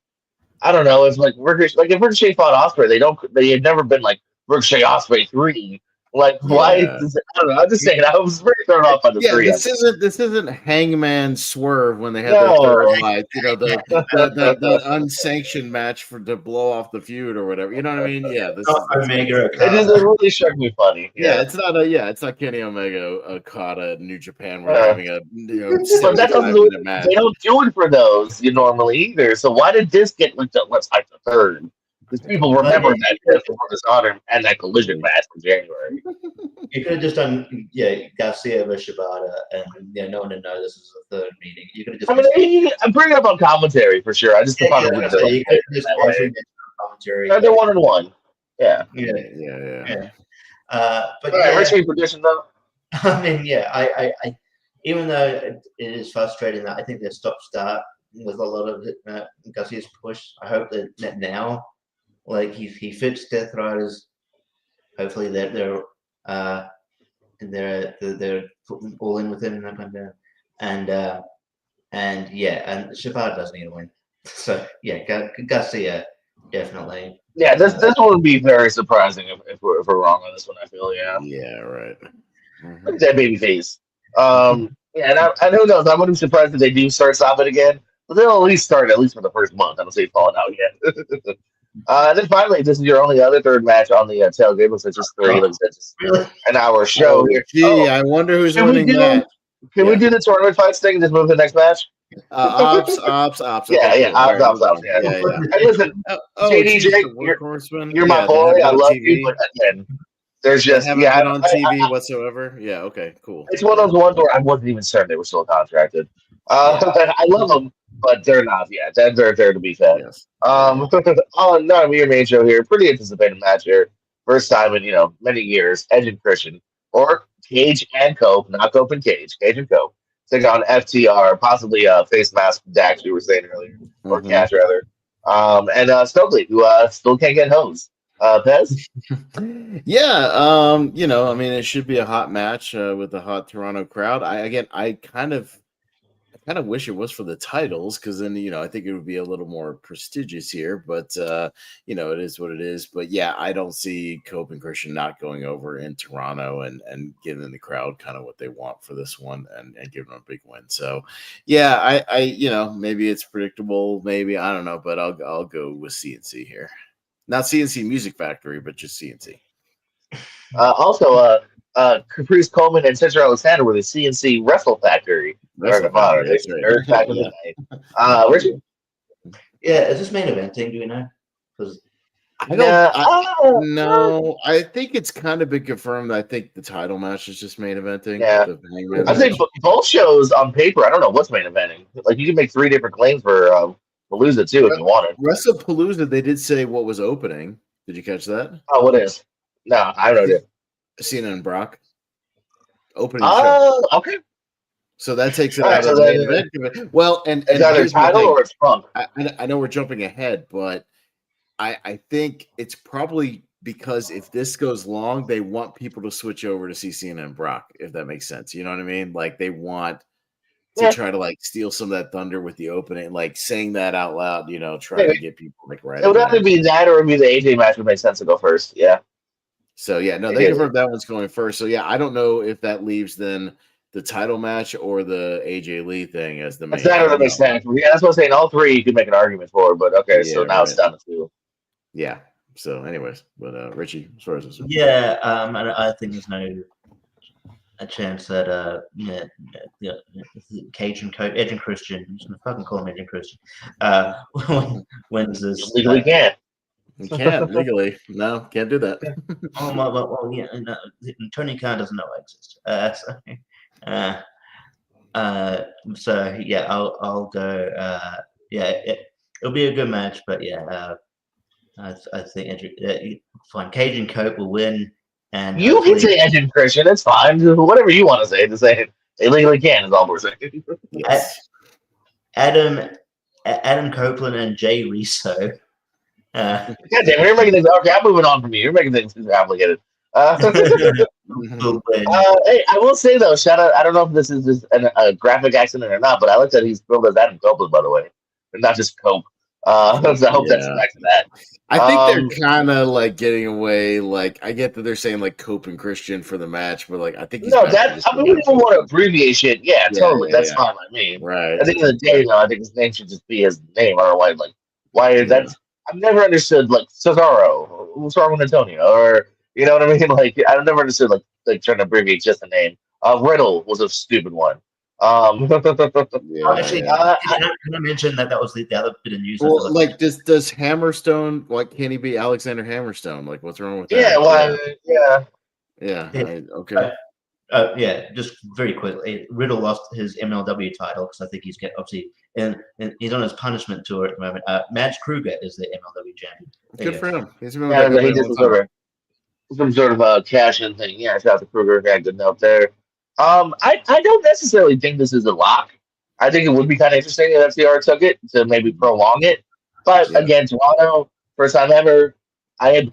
I don't know if like if Ricochet fought Ospreay, they had never been like Ricochet Ospreay 3. Like why? I don't know. I'm just saying. I was very thrown off by the 3. This isn't Hangman Swerve when they had their third fight. The unsanctioned match to blow off the feud or whatever. You know what I mean? Yeah, this Omega. It really struck me funny. Yeah, it's not Kenny Omega Okada in New Japan. We're having a but that doesn't match. They don't do it for those normally either. So why did this get linked up? Let's like the third. Because people remember that Before Dishonor and that Collision match from January. You could have just done, Garcia versus Shibata, and no one would know this is the third meeting. You could have just. I'm bringing it up on commentary for sure. I just thought it was you could have just watched commentary. They're 1-1. Yeah. But Richie prediction though. I mean, I even though it is frustrating that I think they're stop-start with a lot of Garcia's push. I hope that now. Like he fits Death Riders. Hopefully they're all in with him and Shibata doesn't need to win. So Garcia definitely. Yeah, this one would be very surprising if we're wrong on this one. I feel Yeah, right. Mm-hmm. That baby face. And who knows? I wouldn't be surprised if they do start stopping again. But they'll at least start for the first month. I don't say falling out yet. And then finally, this is your only other third match on the tailgate. Looks like just 3. Looks like just an hour show here. Gee, I wonder who's winning that. Can we do the tournament fights thing and just move to the next match? Ops. Ops. Yeah. Listen, JDJ, you're my boy. I love you, but again, there's just been on TV whatsoever. Yeah, okay, cool. It's one of those ones where I wasn't even certain they were still contracted. I love them, but they're not yet. They're there to be fed. Yes. On your main show here, pretty anticipated match here. First time in many years. Edge and Christian, or Cage and Cope, not Cope and Cage. Cage and Cope take on FTR, possibly face mask Dax you were saying earlier, or Cash rather. And Stokely, who still can't get hosed. Pez? I mean, it should be a hot match with the hot Toronto crowd. I kind of wish it was for the titles because then I think it would be a little more prestigious here. But it is what it is. But yeah, I don't see Cope and Christian not going over in Toronto and giving the crowd kind of what they want for this one and giving them a big win. So yeah, I maybe it's predictable, maybe I don't know, but I'll go with CNC here. Not CNC Music Factory, but just CNC. Also, Caprice Coleman and Cedric Alexander were the CNC Wrestle Factory. Wrestle Factory, that's Nerd back in the day. Richie? Yeah, is this main eventing? Do we know? Because no, I think it's kind of been confirmed. I think the title match is just main eventing. Yeah, I think both shows on paper. I don't know what's main eventing. Like you can make 3 different claims for Palooza too if you wanted. Wrestlepalooza, they did say what was opening. Did you catch that? Oh, what is? No, I don't know. Cena and Brock opening. Oh, okay. So that takes it out of the main event. Well, and it's either title or it's Punk. I know we're jumping ahead, but I think it's probably because if this goes long, they want people to switch over to see Cena and Brock, if that makes sense. You know what I mean? Like they want to try to like steal some of that thunder with the opening, like saying that out loud, you know, trying to get people like right. It would either be that or it would be the AJ match would make sense to go first. Yeah. So yeah, no, they confirmed that one's going first. So yeah, I don't know if that leaves then the title match or the AJ Lee thing as the main. That makes sense. Yeah, that's what I'm saying. All 3 you could make an argument for, but okay, so now it's down to 2. Yeah. So, anyways, but Richie, as far as this, I think there's a chance that Cage and Cope, Edge and Christian, I'm just gonna fucking call him Edge and Christian, wins this. Legally can't. You can't legally. No, can't do that. Well, yeah, no, Tony Khan doesn't know I exist. So yeah, I'll go. It'll be a good match, but yeah, I think fine. Cage and Cope will win, and you can say Edge and Christian. It's fine. Whatever you want to say. To say they legally can is all we're saying. Yes. Adam Copeland and Jay Riso. God damn it, you're making things. Okay, I'm moving on from you. You're making things complicated. Hey, I will say though, shout out. I don't know if this is just a graphic accident or not, but I looked at he's billed as Adam Copeland, by the way, and not just Cope. So I hope that's back to that. I think they're kind of like getting away. Like I get that they're saying like Cope and Christian for the match, but like I think we don't want to abbreviate shit. Yeah, totally. That's fine by me. Right. At the end of the day, though, I think his name should just be his name. Otherwise, why that's. I've never understood like Cesaro. What's wrong with Antonio? Or you know what I mean? Like I've never understood like trying to abbreviate just the name. Riddle was a stupid one. Actually, can I mention that was the other bit of news? Well, like does Hammerstone? Like can he be Alexander Hammerstone? Like what's wrong with that? Yeah, well, okay. Yeah, just very quickly. Riddle lost his MLW title because I think he's obviously and he's on his punishment tour at the moment. Mads Kruger is the MLW champion. Good for him. He's he just some sort of cash-in thing. Yeah, shout out to Kruger. Got a good note there. I don't necessarily think this is a lock. I think it would be kind of interesting if FTR took it to maybe prolong it. But again, Toronto, first time ever. I'm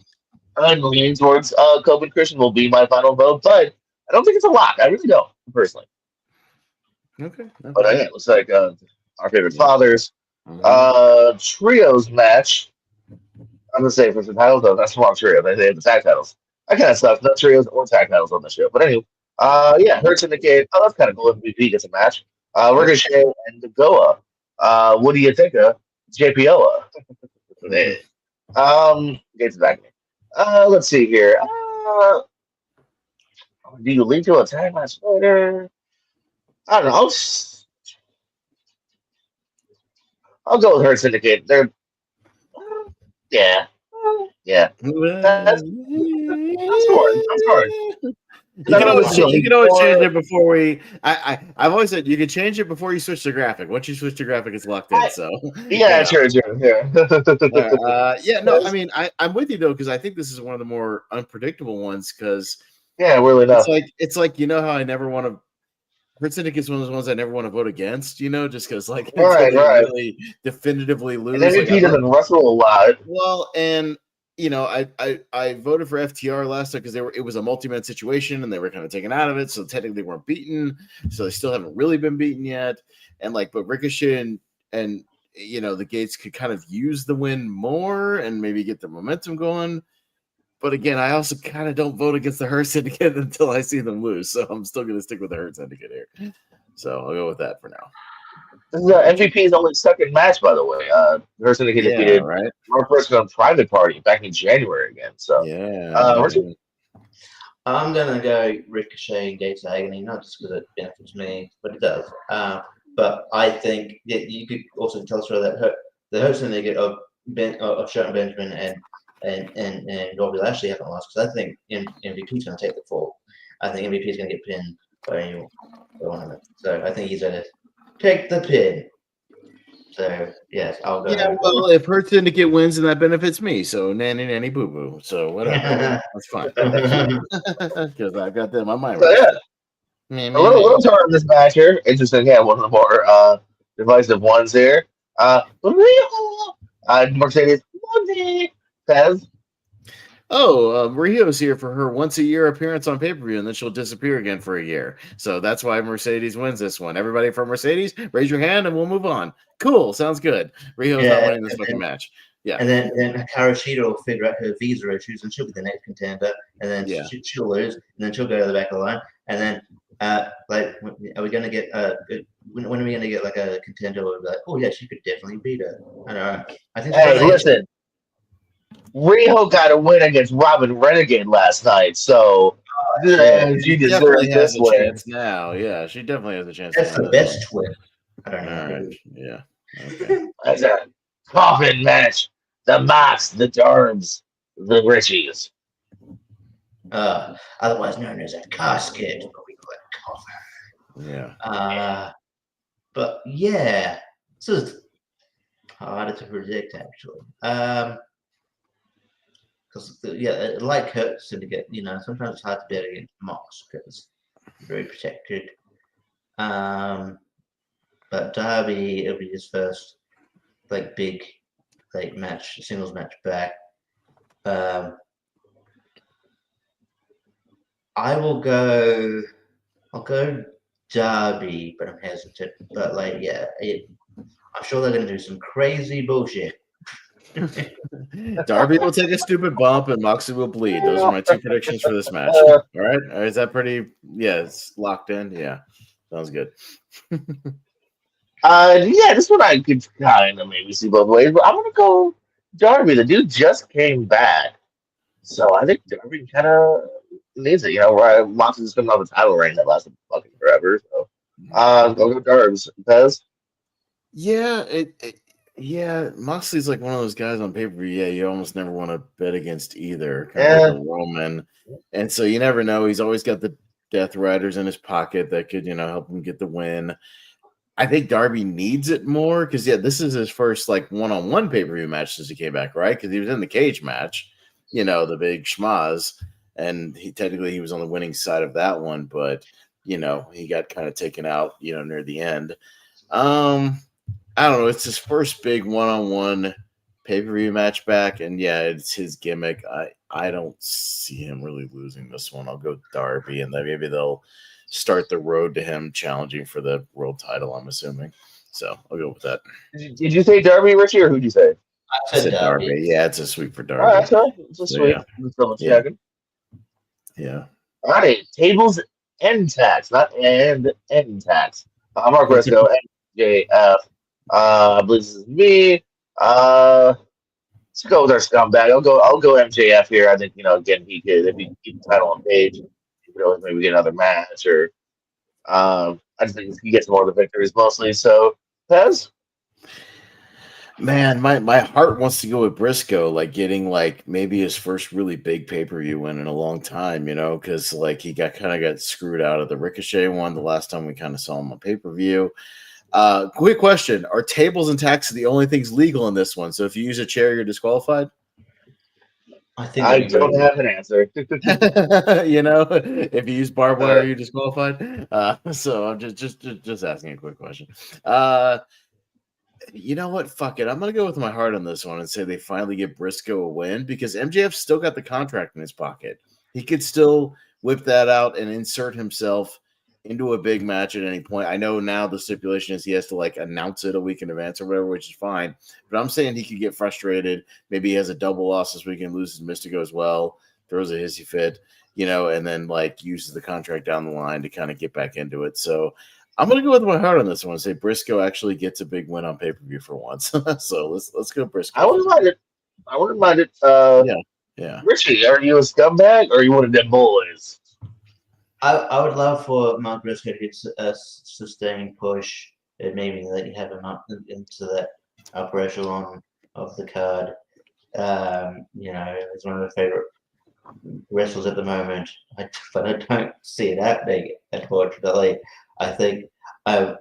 leaning towards Cope and Christian will be my final vote, but I don't think it's a lock. I really don't, personally. Okay. But it looks like our favorite fathers. Trios match. I'm gonna say for the titles though, that's the wrong trio. They have the tag titles. That kind of stuff. No trios or tag titles on the show. But anyway, Hurt Syndicate. Oh, that's kind of cool. MVP gets a match. Ricochet and Goa. What do you think of JPOA? Gets back me. Let's see here. Do you lead to a tag match later? I don't know. I'll go with Hurt Syndicate. They're yeah. That's hard. You can always change it before we. I've always said you can change it before you switch the graphic. Once you switch the graphic, it's locked in. So sure. Yeah. No, I mean, I'm with you though because I think this is one of the more unpredictable ones because really not. It's like you know how I never want to. Hurt Syndicate's one of those ones I never want to vote against, just because really definitively lose. And MVP doesn't wrestle a lot. Well, and I voted for FTR last time because it was a multi-man situation and they were kind of taken out of it, so technically they weren't beaten, so they still haven't really been beaten yet. And but Ricochet and the Gates could kind of use the win more and maybe get the momentum going. But again, I also kind of don't vote against the Hurt Syndicate until I see them lose. So I'm still going to stick with the Hurt Syndicate here. So I'll go with that for now. This is MVP's only second match, by the way. Hurt Syndicate defeated North Person on Private Party back in January again. So I'm gonna go Ricochet and Gates of Agony, not just because it benefits me, but it does. But I think that you could also tell us that the hopes and they get of Shelton Benjamin and Robbie Lashley haven't lost because I think MVP's going to take the fall. I think MVP is going to get pinned by one of them. So I think he's going to take the pin. So yes, I'll go. Yeah, well, if Hurt's to get wins, and that benefits me. So nanny boo boo. So whatever, that's fine because I've got them on my So roster. yeah, a little turn in this match here. Interesting. Yeah, one of the more divisive ones here. Mercedes Monday says, Rio's here for her once a year appearance on pay-per-view, and then she'll disappear again for a year. So that's why Mercedes wins this one. Everybody from Mercedes, raise your hand and we'll move on. Cool, sounds good. Rio's not winning this fucking match. Yeah. And then Hikaru Shida will figure out her visa issues and she'll be the next contender. And then she'll lose. And then she'll go to the back of the line. And then are we gonna get when are we gonna get like a contender where we're like, oh yeah, she could definitely beat her? I don't know. I think listen. Riho got a win against Robin Renegade last night, so she deserves this win now. Yeah, she definitely has a chance. That's the best win. I don't know. All right. Yeah. Okay. That's a coffin match. The Mox, the Derms, the Richies. Otherwise known as a casket, but we call it coffin. Yeah. But yeah, this is harder to predict actually. Because like Kurt said, to get sometimes it's hard to bet against Mox because he's very protected. But Darby, it'll be his first big match, singles match back. I'll go Darby, but I'm hesitant. But I'm sure they're gonna do some crazy bullshit. Darby will take a stupid bump and Moxley will bleed. Those are my two predictions for this match. All right. Is that pretty? Yeah, it's locked in. Yeah. Sounds good. This one I could kind of maybe see both ways, but I'm gonna go Darby. The dude just came back. So I think Darby kind of needs it. Right? Moxley's coming off a title reign that lasted fucking forever. So I'll go Darbs. Pez? Yeah, Moxley's like one of those guys on pay-per-view. Yeah, you almost never want to bet against either. Kind of like a Roman. And so you never know. He's always got the Death Riders in his pocket that could, help him get the win. I think Darby needs it more because, this is his first one-on-one pay-per-view match since he came back, right? Because he was in the cage match, the big schmaz. And he was on the winning side of that one, but, he got kind of taken out, near the end. I don't know. It's his first big one-on-one pay-per-view match back, and it's his gimmick. I don't see him really losing this one. I'll go Darby, and then maybe they'll start the road to him challenging for the world title, I'm assuming. So I'll go with that. Did you say Darby, Richie, or who'd you say? I said Darby. Yeah, it's a sweep for Darby. Oh, that's right. It's a sweep. Just double checking. Yeah. All right. Tables and tax, not end tax. Mark Briscoe, MJF. I believe this is me. Let's go with our scumbag. I'll go MJF here. I think again he could, if he keep the title on page, he could always maybe get another match or I just think he gets more of the victories mostly. So Pez? Man, my heart wants to go with Briscoe, getting maybe his first really big pay-per-view win in a long time, because he got screwed out of the Ricochet one the last time we kind of saw him on pay-per-view. Quick question: are tables and taxes the only things legal in this one? So if you use a chair, you're disqualified? I don't have an answer. If you use barbed wire, you're disqualified. So I'm just asking a quick question. You know what? Fuck it. I'm gonna go with my heart on this one and say they finally give Briscoe a win because MJF still got the contract in his pocket. He could still whip that out and insert himself into a big match at any point. I know now the stipulation is he has to announce it a week in advance or whatever, which is fine. But I'm saying he could get frustrated. Maybe he has a double loss this weekend, loses Mystico as well, throws a hissy fit, and then uses the contract down the line to kind of get back into it. So I'm gonna go with my heart on this one and say Briscoe actually gets a big win on pay-per-view for once. So let's go Briscoe. I wouldn't mind it. Yeah. Yeah. Richie, are you a scumbag or are you one of them boys? I would love for Mark Briscoe to get a sustained push and maybe let you have him up into that upper echelon of the card. He's one of my favorite wrestlers at the moment, but I don't see it happening, unfortunately. I think I'm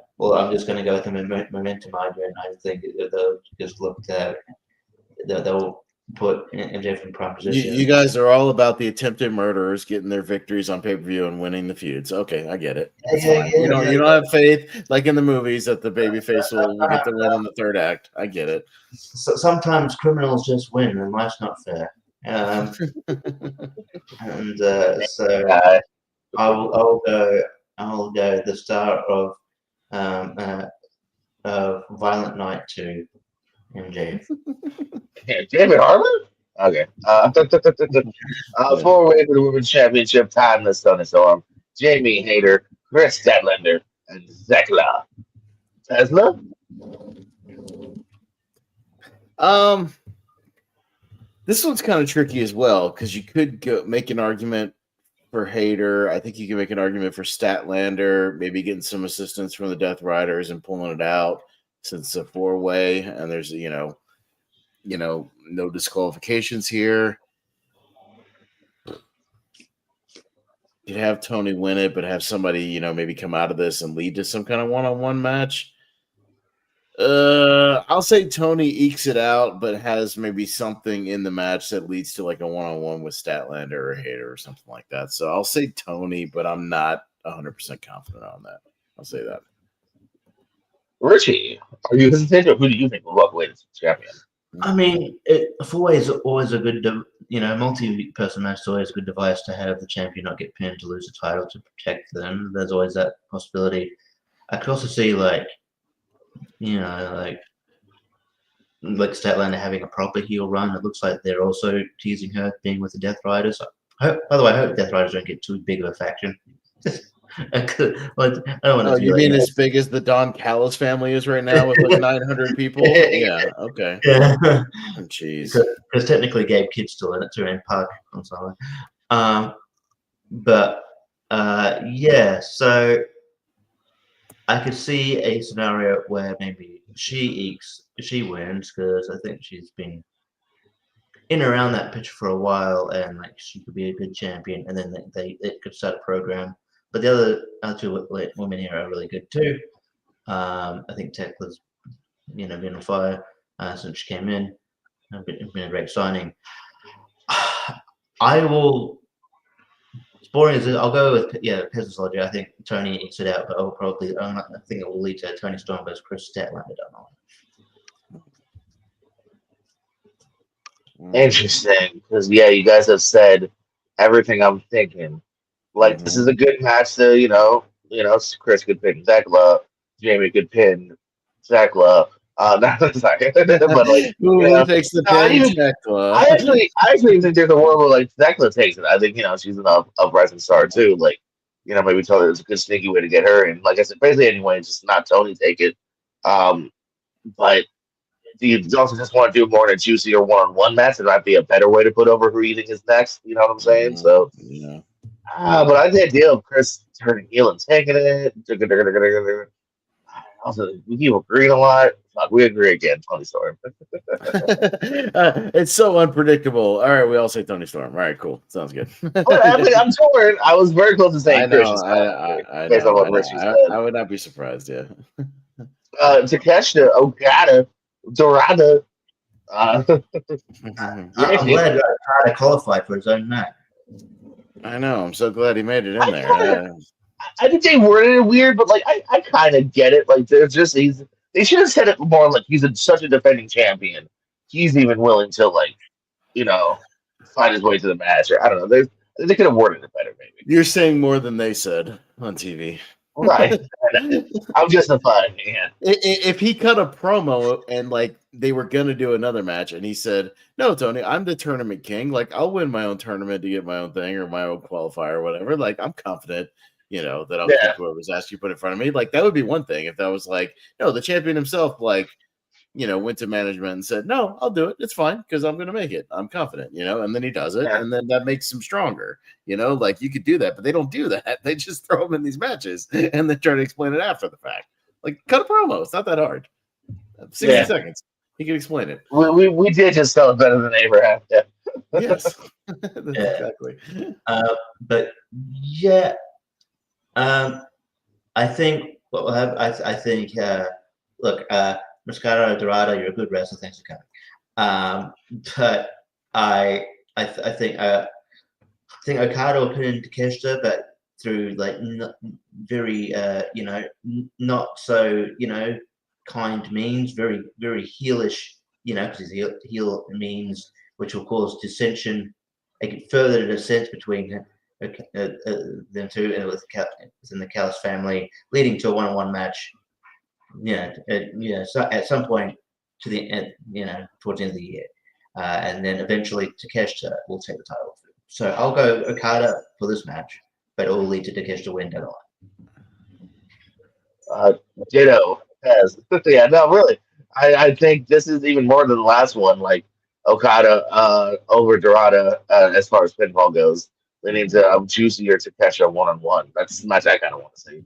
just going to go with the momentum argument. I think they'll just look to they'll put MJF in prime position. You guys are all about the attempted murderers getting their victories on pay-per-view and winning the feuds. Okay, I get it. That's fine. You don't have faith, like in the movies, that the babyface will get the win in the third act. I get it. So sometimes criminals just win, and life's not fair. So I'll go the star of Violent Night to MJ. Yeah, David Harlan? Okay. Before we enter the Women's Championship, timeless thunderstorm. Jamie Hayter, Chris Statlander, and Zekla. Tesla? This one's kind of tricky as well because you could make an argument for Hayter. I think you can make an argument for Statlander, maybe getting some assistance from the Death Riders and pulling it out since it's a 4-way and there's no disqualifications here. You'd have Tony win it, but have somebody, maybe come out of this and lead to some kind of one-on-one match. I'll say Tony ekes it out, but has maybe something in the match that leads to like a one-on-one with Statlander or Hayter or something like that. So I'll say Tony, but I'm not 100% confident on that. I'll say that. Richie, are you hesitant, or who do you think will walk away as champion? I mean, a 4-way is always a good, multi-person match is always a good device to have the champion not get pinned to lose the title to protect them. There's always that possibility. I could also see like Statlander having a proper heel run. It looks like they're also teasing her being with the Death Riders. By the way, I hope Death Riders don't get too big of a faction. I don't want to you mean as big as the Don Callis family is right now with like 900 people? Yeah, okay. Yeah. Jeez. Because technically Gabe Kidd's still in it too, and Park. I'm sorry. So I could see a scenario where maybe she wins because I think she's been in and around that picture for a while, and like she could be a good champion, and then it could start a program. But the other two women here are really good too. I think Tekla's, been on fire since she came in. Been a great signing. I will. As boring as I'll go with Peasant's Logic. I think Tony ekes it out, but I think it will lead to Tony Storm versus Chris Statlander. Interesting, because you guys have said everything I'm thinking. Like this is a good match to Chris could pin Zekla, Jamie could pin Zekla. Sorry, but like who takes the pin? Zekla. I actually think there's a world where like Zekla takes it. I think she's an uprising star too. Like maybe tell her it's a good sneaky way to get her. And like I said, basically anyway, it's just not Tony take it. But do you also just want to do more in a juicier one-on-one match? It might be a better way to put over who you think is next. You know what I'm saying? So. Yeah. But I think the idea of Chris turning heel and taking it. Also, we keep agreeing a lot. We agree again, Tony Storm. It's so unpredictable. All right, we all say Tony Storm. All right, cool. Sounds good. I'm torn. I was very close to saying Chris. I would not be surprised. Yeah. Takeshita, Okada, Dorada. I'm glad Okada qualified for his own match. I know. I'm so glad he made it in there. I think they worded it weird, but like I kind of get it. Like they should have said it more like he's such a defending champion. He's even willing to find his way to the match. Or I don't know. They could have worded it better, maybe. You're saying more than they said on TV. Right. I'm justifying it. Yeah. If he cut a promo and like they were gonna do another match and he said, "No, Tony, I'm the tournament king. Like I'll win my own tournament to get my own thing or my own qualifier or whatever. Like I'm confident, that I'll take whoever's asked you put in front of me." Like that would be one thing if that was like, no, the champion himself, like went to management and said, "No, I'll do it. It's fine because I'm going to make it. I'm confident," and then he does it, and then that makes him stronger. Like you could do that, but they don't do that. They just throw him in these matches and then try to explain it after the fact. Like cut a promo. It's not that hard. 60 seconds. He can explain it. We did just sell it better than Abraham. Yeah. Yes. Exactly. But yeah, I think what will happen. I think. Look, Mascara Dorada, you're a good wrestler. Thanks for coming. But I think Okada will put in Takeshita, but through like very not so kind means, very very heelish, because his heel means, which will cause dissension, further dissent between them two and within the Callis family, leading to a one-on-one match. So at some point to the end, towards the end of the year, and then eventually Takeshita will take the title. So I'll go Okada for this match, but it will lead to Takeshita win down the line. Ditto. Yes. Yeah. No, really. I think this is even more than the last one. Like Okada over Dorada as far as pinfall goes, leaning to juicier Takeshita one-on-one. That's the match I kind of want to see.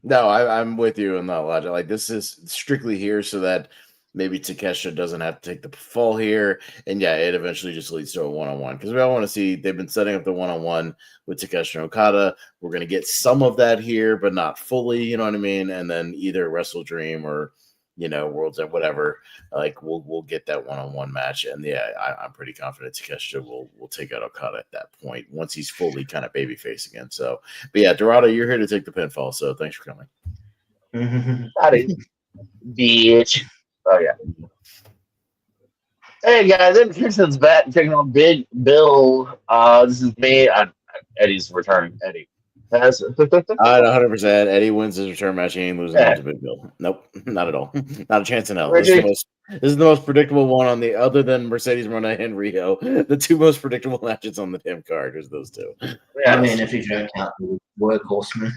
No, I'm with you in that logic. Like this is strictly here so that maybe Takeshita doesn't have to take the fall here, and it eventually just leads to a one-on-one because we all want to see. They've been setting up the one-on-one with Takeshita and Okada. We're going to get some of that here, but not fully. You know what I mean? And then either Wrestle Dream or Worlds End, whatever. Like we'll get that one-on-one match, and I'm pretty confident Takeshita will take out Okada at that point once he's fully kind of babyface again. So, but yeah, Dorado, you're here to take the pinfall. So thanks for coming. Bitch. Oh yeah. Hey guys, then Kirsten's back taking on Big Bill. This is me. Eddie's returning. Eddie. 100%. Eddie wins his return match. He ain't losing to Big Bill. Nope, not at all. Not a chance in hell. This is the most predictable one on the other than Mercedes Moné and Rio. The two most predictable matches on the damn card is those two. Yeah, I mean, if you don't count the workhorsemen.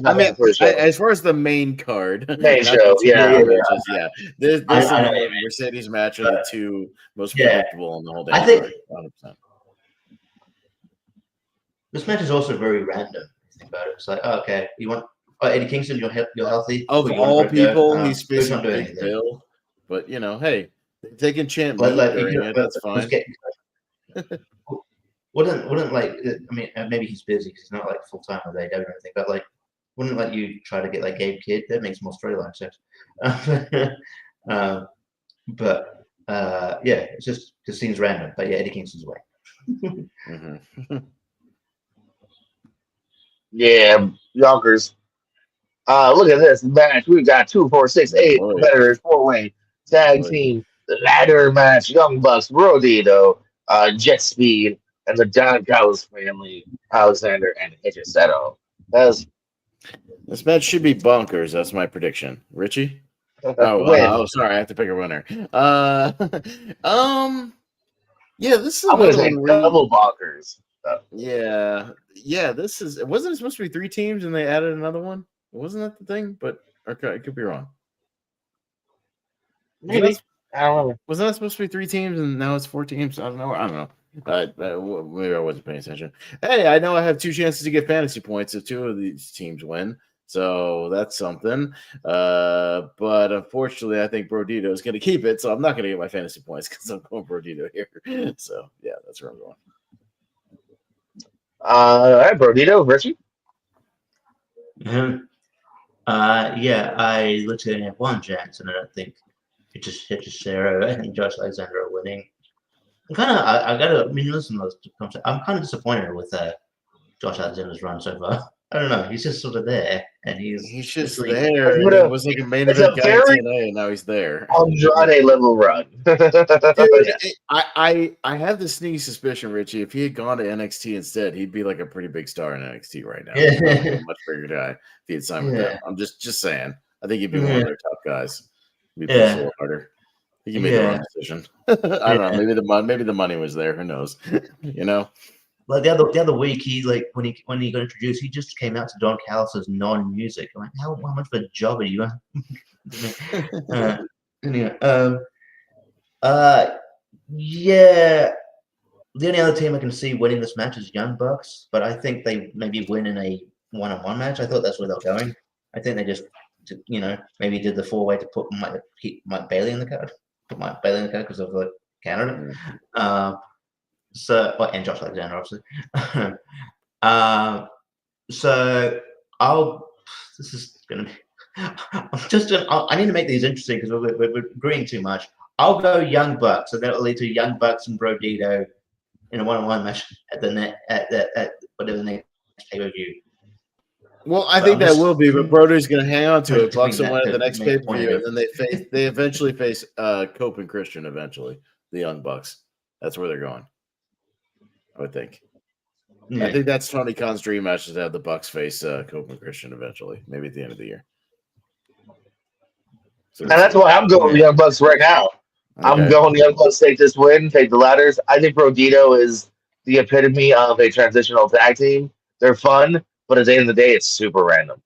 I mean, as far as the main card, main show, This and Mercedes match are the two most predictable on the whole damn card. 100%. This match is also very random. Think about it. It's like, okay, you want Eddie Kingston? You're healthy. Of all people, he's facing Big Bill. But hey, taking champ that's fine. Wouldn't like? I mean, maybe he's busy because he's not like full time with AEW or anything. But like, wouldn't let you try to get like Gabe Kidd? That makes more storyline sense. It just seems random. But Eddie Kingston's way. Mm-hmm. Yeah, Yonkers. Look at this match. We've got 2, 4, 6, 8 competitors, 4-way tag team, the ladder match, Young Bucks, Rodito, Jet Speed, and the Don Callis family, Alexander and Hichiseto. This match should be bonkers. That's my prediction. Richie? Sorry, I have to pick a winner. This is I'm gonna say double bonkers. This is. Wasn't it supposed to be 3 teams and they added another one? Wasn't that the thing? But okay, I could be wrong. Maybe. I don't know. Wasn't that supposed to be 3 teams and now it's 4 teams? I don't know. Maybe I wasn't paying attention. Hey, I know I have 2 chances to get fantasy points if 2 of these teams win. So that's something. But unfortunately, I think Brodito is going to keep it. So I'm not going to get my fantasy points because I'm going Brodito here. So, that's where I'm going. All right, Brodito, Richie? I literally have 1 chance, and I don't think it just Sarah and Josh Alexander are winning. I'm kind of, listen to those. I'm kind of disappointed with Josh Alexander's run so far. I don't know. He's just sort of there, and he's just there. It was like a main event guy today, and now he's there. Andrade level run. Dude, I have this sneaky suspicion, Richie. If he had gone to NXT instead, he'd be like a pretty big star in NXT right now. A much bigger guy if he had signed with them. I'm just saying. I think he'd be one of their top guys. He'd be a little harder. I think he made the wrong decision. I don't know. Maybe the money was there. Who knows? Like the other week, he like when he got introduced, he just came out to Don Callis' non-music. I'm like, how much of a job are you? Anyway, yeah. The only other team I can see winning this match is Young Bucks, but I think they maybe win in a one-on-one match. I thought that's where they're going. I think they just, maybe did the four-way to put Mike Bailey in the card. Put Mike Bailey in the card because of Canada. And Josh Alexander, obviously. So this is going to be, I need to make these interesting because we're agreeing too much. I'll go Young Bucks, so that'll lead to Young Bucks and Brodito in a one-on-one match at whatever the next pay-per-view. Well, I think that will be, but Brody's going to hang on to it. Bucks will win at the next pay-per-view, and then they eventually face Cope and Christian eventually, the Young Bucks. That's where they're going, I would think. Yeah. I think that's Tony Khan's dream match is to have the Bucks face Cope and Christian eventually, maybe at the end of the year. So that's why I'm going with Young Bucks right now. Okay. I'm going Young Bucks, take this win, take the ladders. I think Brodito is the epitome of a transitional tag team. They're fun, but at the end of the day, it's super random.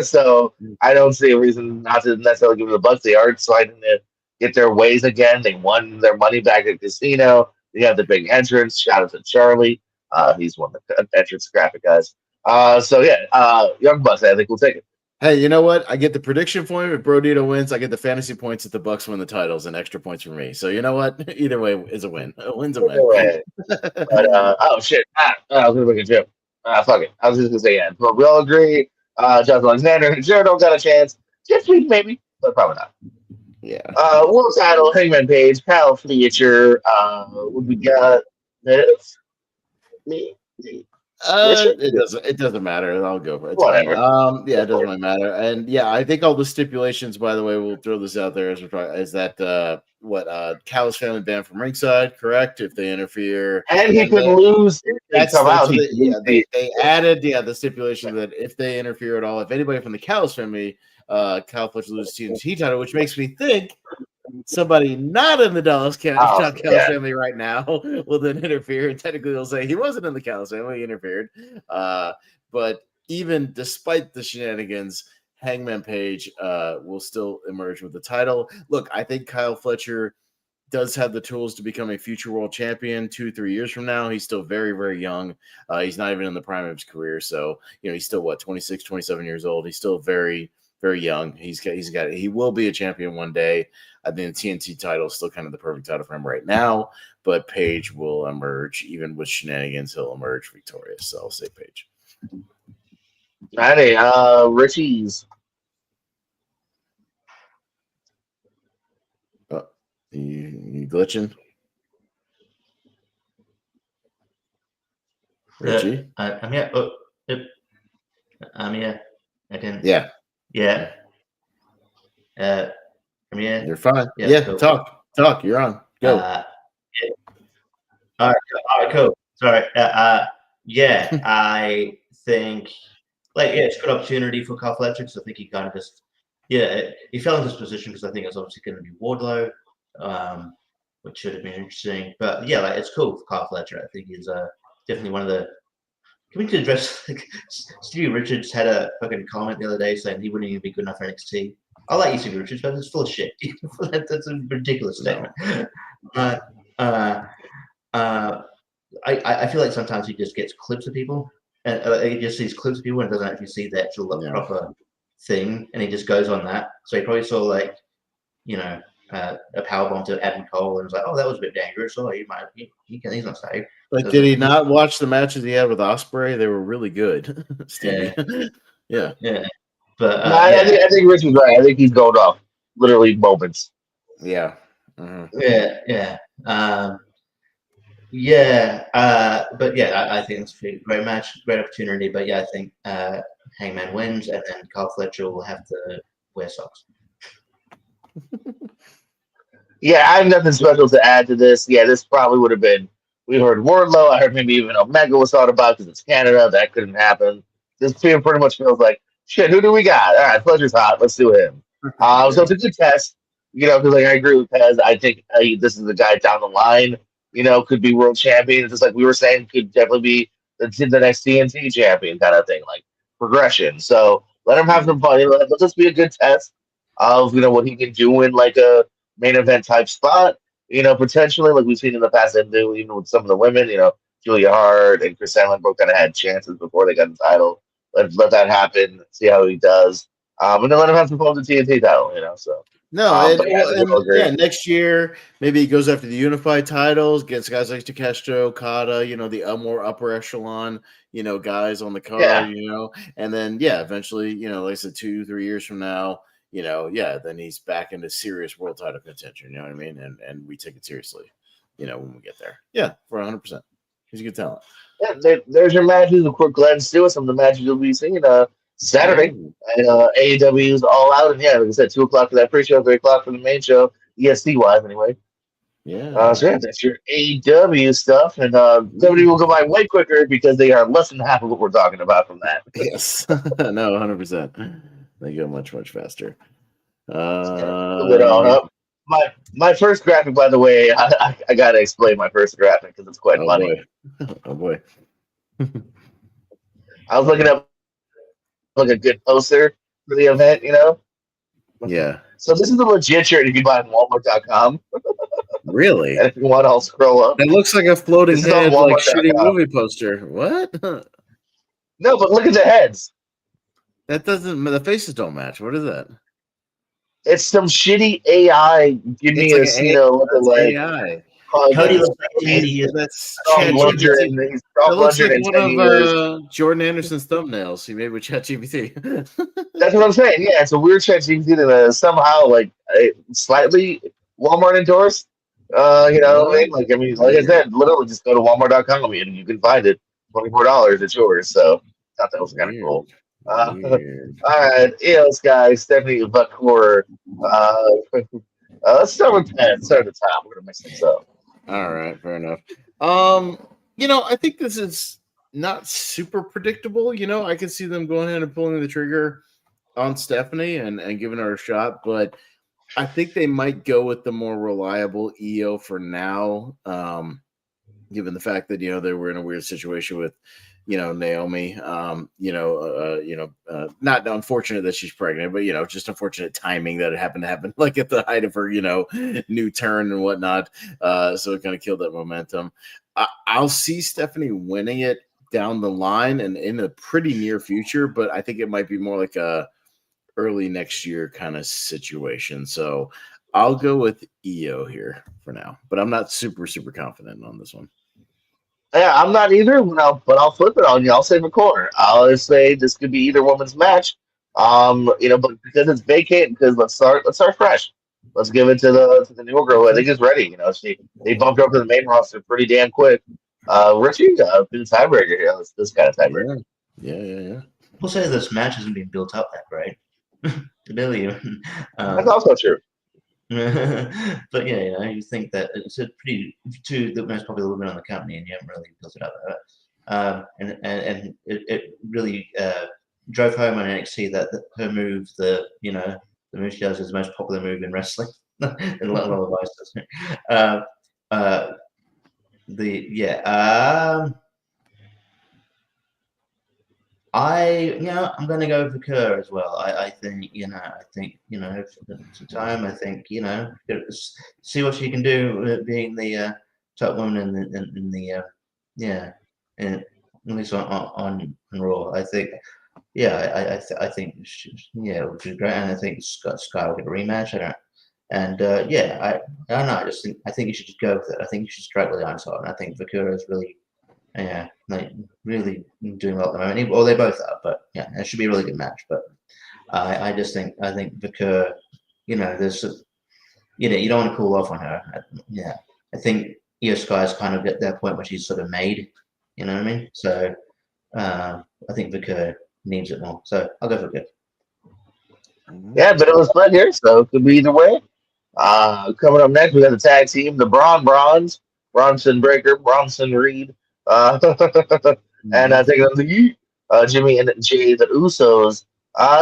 So I don't see a reason not to necessarily give them the Bucks. They are starting to get their ways again. They won their money back at Casino. They have the big entrance. Shout out to Charlie. He's one of the entrance graphic guys. Young Bucks, I think we'll take it. Hey, you know what? I get the prediction point. If Brodito wins, I get the fantasy points if the Bucks win the titles and extra points for me. So you know what? Either way is a win. A win's a win. But oh shit! I was gonna make a joke. Fuck it. I was just gonna say yeah. But we all agree. Josh Alexander and Jericho got a chance. This week maybe, but probably not. Yeah. World title: Hangman Page, Kyle Fletcher. What we got? This me. It doesn't matter. I'll go for it. Whatever. It doesn't really matter. And yeah, I think all the stipulations, by the way, we'll throw this out there is that Cal's family banned from ringside, correct? If they interfere. And he could lose if they come out. They added the stipulation that if they interfere at all, if anybody from the Cal's family, Kyle Fletcher loses TNT title, which makes me think somebody not in the Dallas Callis family right now will then interfere, and technically they'll say he wasn't in the Callis family, he interfered. But even despite the shenanigans, Hangman Page will still emerge with the title. Look, I think Kyle Fletcher does have the tools to become a future world champion 2-3 years from now. He's still very, very young. He's not even in the prime of his career. So, he's still 26, 27 years old. He's still very, very young. He will be a champion one day. I think the TNT title is still kind of the perfect title for him right now, but Page will emerge. Even with shenanigans, he'll emerge victorious. So I'll say Page. Alrighty, Richie's. You glitching? Richie? I'm here. I'm here. I can. Yeah. Yeah. You're fine. Yeah, cool. Talk. You're on. Go. All right, cool. Sorry. I think it's a good opportunity for Kyle Fletcher because I think he kind of just he fell into this position because I think it's obviously going to be Wardlow, which should have been interesting. But it's cool for Kyle Fletcher. I think he's definitely one of the. Can we address Stevie Richards had a fucking comment the other day saying he wouldn't even be good enough for NXT. I like you, Stevie Richards, but it's full of shit. That's a ridiculous statement. I feel like sometimes he just gets clips of people, and he just sees clips of people and doesn't actually see the actual proper thing, and he just goes on that. So he probably saw a powerbomb to Adam Cole and was like, "Oh, that was a bit dangerous. Oh, he's not safe." Like, did he not watch the matches he had with Ospreay? They were really good. Yeah. But I think Rich was right. I think he's going off literally moments. Yeah. Mm-hmm. I think it's a great match, great opportunity. But I think Hangman wins, and then Kyle Fletcher will have to wear socks. I have nothing special to add to this. This probably would have been. We heard Wardlow. I heard maybe even Omega was thought about because it's Canada. That couldn't happen. This team pretty much feels like shit. Who do we got? All right, Fletcher's hot. Let's do him. So it's a good test, because I agree with Pez. I think this is the guy down the line could be world champion. Just like we were saying, could definitely be the next TNT champion kind of thing, like progression. So let him have some fun. Let this be a good test of what he can do in like a main event type spot. Potentially like we've seen in the past, and do even with some of the women. Julia Hart and Chris Sandlin kind of had chances before they got the title. Let that happen. See how he does. And then let him have some fun with the TNT title. So. No, But yeah, I think we're all great. next year maybe he goes after the unified titles, gets guys like Takeshita Okada, the more upper echelon, guys on the card, and then eventually, like I said, 2-3 years from now, then he's back into serious world title contention. You know what I mean? And we take it seriously, when we get there. Yeah, for 100%. He's a good talent. Yeah, there's your matches. Of course, glad to do some of the matches you'll be seeing Saturday. And AEW's All Out. And like I said, 2 o'clock for that pre-show, 3 o'clock for the main show, EST-wise anyway. Yeah. So that's your AEW stuff. And WWE will go by way quicker because they are less than half of what we're talking about from that. Yes. No, 100%. They go much, much faster. My first graphic, by the way, I got to explain my first graphic because it's quite funny. Oh, boy. I was looking up like a good poster for the event, Yeah. So this is a legit shirt you can buy on Walmart.com. Really? And if you want, I'll scroll up. It looks like a floating head, like shitty movie poster. What? No, but look at the heads. That doesn't. The faces don't match. What is that? It's some shitty AI. Give me a looking like AI. Cody looks like 80 years. That's That looks like one of Jordan Anderson's thumbnails he made with ChatGPT. That's what I'm saying. Yeah, it's a weird ChatGPT that somehow like slightly Walmart endorsed. What I mean? Like I said, literally just go to Walmart.com and you can find it. $24, it's yours. So I thought that was kind of cool. All right, EOS guys, Stephanie Buckcore. Let's start with Penn. Start at the top. We're gonna mix things up. All right, fair enough. I think this is not super predictable. I can see them going ahead and pulling the trigger on Stephanie and giving her a shot, but I think they might go with the more reliable EO for now, given the fact that they were in a weird situation with Naomi. Not unfortunate that she's pregnant, but just unfortunate timing that it happened to happen like at the height of her new turn and whatnot. So it kind of killed that momentum. I'll see Stephanie winning it down the line and in a pretty near future, but I think it might be more like a early next year kind of situation. So I'll go with EO here for now, but I'm not super confident on this one. Yeah, I'm not either, but I'll flip it on you. I'll save a corner. I'll just say this could be either woman's match. But because it's vacant, because let's start fresh. Let's give it to the newer girl. I think is ready. They bumped her up to the main roster pretty damn quick. Richie, be the tiebreaker here. This kind of tiebreaker. Yeah. We'll say this match hasn't been built up that great. That's also true. But you think that it's a pretty the most popular woman on the company, and you haven't really built it up. And it really drove home on NXT that her move, the move she does is the most popular move in wrestling. In a lot of vices. I'm going to go with Kerr as well. I think for time. I think see what she can do being the top woman in the at least on Raw. I think I think it would be great, and I think Sky will get a rematch. I don't know. I think you should just go with it. I think you should strike with the iron sword. And I think Vakura is really. Yeah, like really doing well at the moment. Well, they both are, but it should be a really good match. But I think Vicker, there's, you don't want to cool off on her. I think Io Sky's kind of at that point where she's sort of made. You know what I mean? So I think Vicker needs it more. So I'll go for Vicker. Yeah, but it was split here, so it could be either way. Coming up next, we got the tag team, the Bronze, Bronson Breaker, Bronson Reed. And I think Jimmy and Jay, the Usos.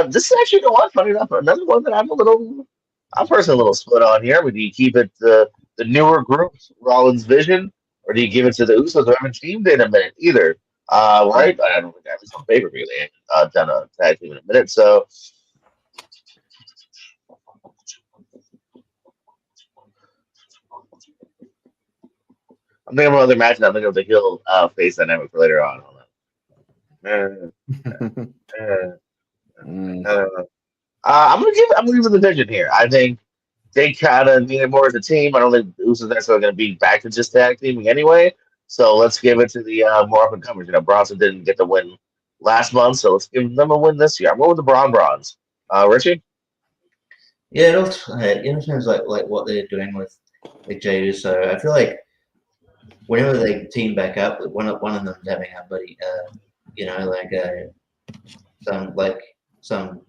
This is actually funny enough, another one that I'm personally a little split on here. Would you keep it the newer group, Rollins Vision, or do you give it to the Usos who haven't teamed in a minute either? Right? I don't think that was on pay-per-view. They haven't done a tag team in a minute. So I'm thinking of another match, and I'm thinking of the heel face dynamic for later on. Hold on. I'm gonna give it the vision here. I think they kind of need it more as a team. I don't think the Usos necessarily going to be back to just tag teaming anyway. So let's give it to the more up and comers. Bronson didn't get the win last month, so let's give them a win this year. I'm going with the Bronze. Richie? Yeah, it also sounds like what they're doing with Jey Uso. I feel like whenever they team back up, one of them's having a buddy, some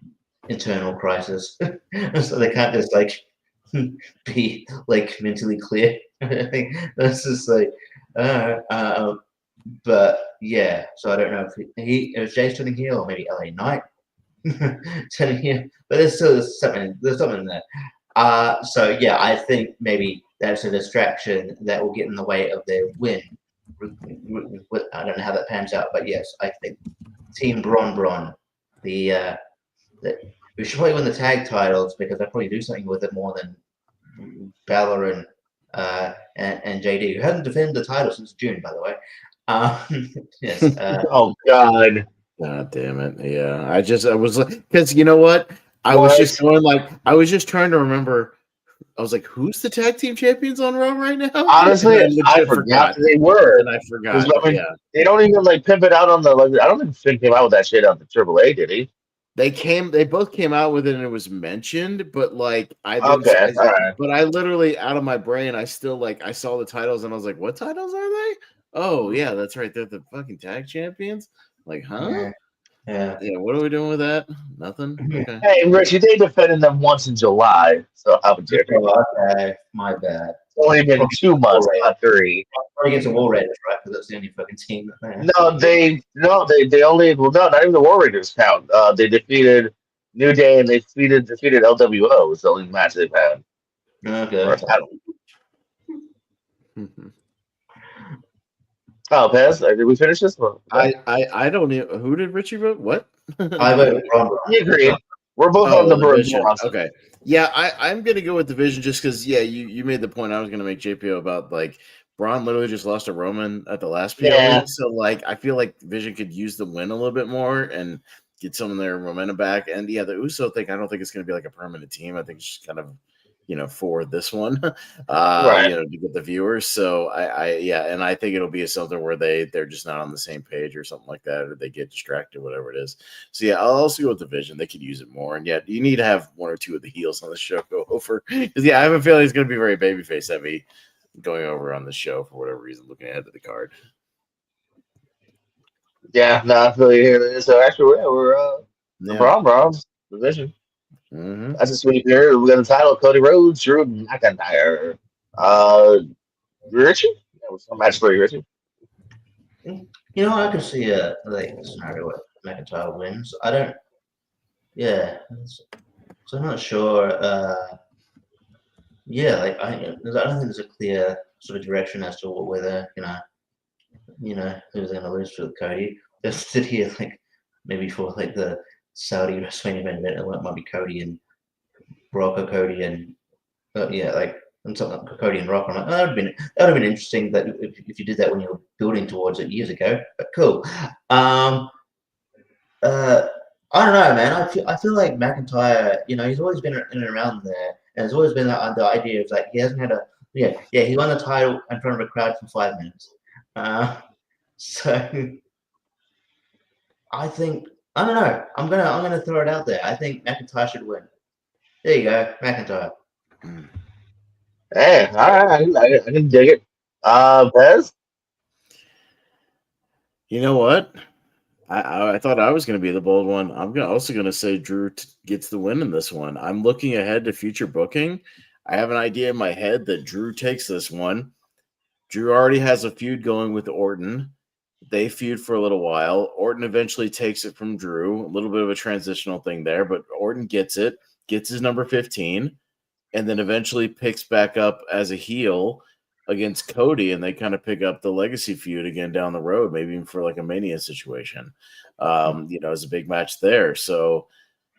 internal crisis, so they can't just be mentally clear. I think that's just but yeah. So I don't know if Jay's turning heel or maybe LA Knight turning heel, but there's something there. So yeah, I think maybe that's a distraction that will get in the way of their win. I don't know how that pans out, but yes, I think Team Bron, we should probably win the tag titles because they'll probably do something with it more than Balor and JD, who hasn't defended the title since June, by the way. Yes. Oh God. God damn it! Yeah, I was like, because you know what? I was just trying to remember. I was like, who's the tag team champions on Raw right now? Honestly, I forgot they were. And I forgot. They don't even pimp it out on the. I don't think Finn came out with that shit on the AAA, did he? They both came out with it and it was mentioned, but but I literally out of my brain, I still I saw the titles and I was like, what titles are they? Oh yeah, that's right. They're the fucking tag champions. Huh? Yeah. What are we doing with that? Nothing. Okay. Hey, Richie, they defended them once in July, so how would you? Okay, my bad. It's only been 2 months, not 3. Probably against the War Raiders, right? Because that's the only fucking team. They only not even the War Raiders count. They defeated New Day and they defeated LWO. Was the only match they've had. Okay. Oh, Pez, did we finish this one? I don't know. Who did Richie vote? What? I voted Bron. We agree. We're both on the division. Okay. Yeah, I'm gonna go with division just because. Yeah, you made the point. I was gonna make JPO about Braun literally just lost to Roman at the last PLE. Yeah. So I feel like Vision could use the win a little bit more and get some of their momentum back. And yeah, the Uso thing, I don't think it's gonna be a permanent team. I think it's just kind of for this one, right. To get the viewers. So and I think it'll be something where they're just not on the same page or something like that, or they get distracted, whatever it is. So yeah, I'll also go with Division. They could use it more, and yet you need to have one or two of the heels on the show go over. Because I have a feeling it's going to be very babyface heavy going over on the show for whatever reason. Looking ahead to the card. Yeah, no, I feel you here. So actually, we're the Browns Division. Mm-hmm. That's a sweet here. We got the title: Cody Rhodes, Drew McIntyre. Richie, that was a match for you, Richie. I could see a scenario where McIntyre wins. I don't. Yeah, so I'm not sure. I don't think there's a clear sort of direction as to whether who's going to lose to Cody. Just sit here maybe for the Saudi WrestleMania event, it might be Cody and Brock or Cody and and something like Cody and Rock. I'm like, that would have been interesting that if you did that when you were building towards it years ago. But cool. I don't know, man. I feel like McIntyre, he's always been in and around there, and there's always been the idea of he hasn't had he won the title in front of a crowd for 5 minutes. So I think. I don't know. I'm gonna throw it out there. I think McIntyre should win. There you go, McIntyre. Hey, all right, I can dig it. Pez? You know what? I thought I was going to be the bold one. I'm also going to say Drew gets the win in this one. I'm looking ahead to future booking. I have an idea in my head that Drew takes this one. Drew already has a feud going with Orton. They feud for a little while. Orton eventually takes it from Drew. A little bit of a transitional thing there, but Orton gets it, gets his number 15, and then eventually picks back up as a heel against Cody, and they kind of pick up the legacy feud again down the road, maybe even for like a Mania situation, as a big match there. So,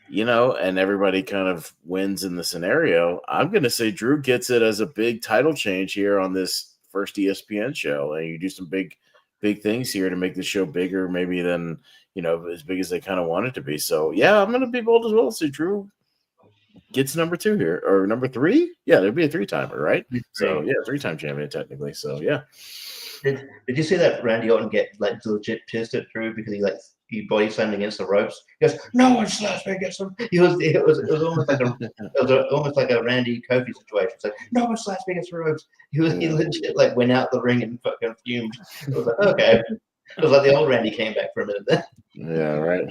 and everybody kind of wins in the scenario. I'm going to say Drew gets it as a big title change here on this first ESPN show, and you do some big things here to make the show bigger, maybe than as big as they kind of want it to be. So yeah, I'm going to be bold as well. So Drew gets number 2 here, or number 3. Yeah, there'd be a 3-timer, right? So yeah, 3-time champion technically. So yeah. Did you see that Randy Orton get like legit pissed at Drew because he body slammed against the ropes? He goes, "No one slaps me against them." It was almost like almost like a Randy Kofi situation. It's like, "No one slaps me against the ropes." He legit like went out the ring and fucking fumed. It was like, okay. It was like the old Randy came back for a minute there. Yeah, right.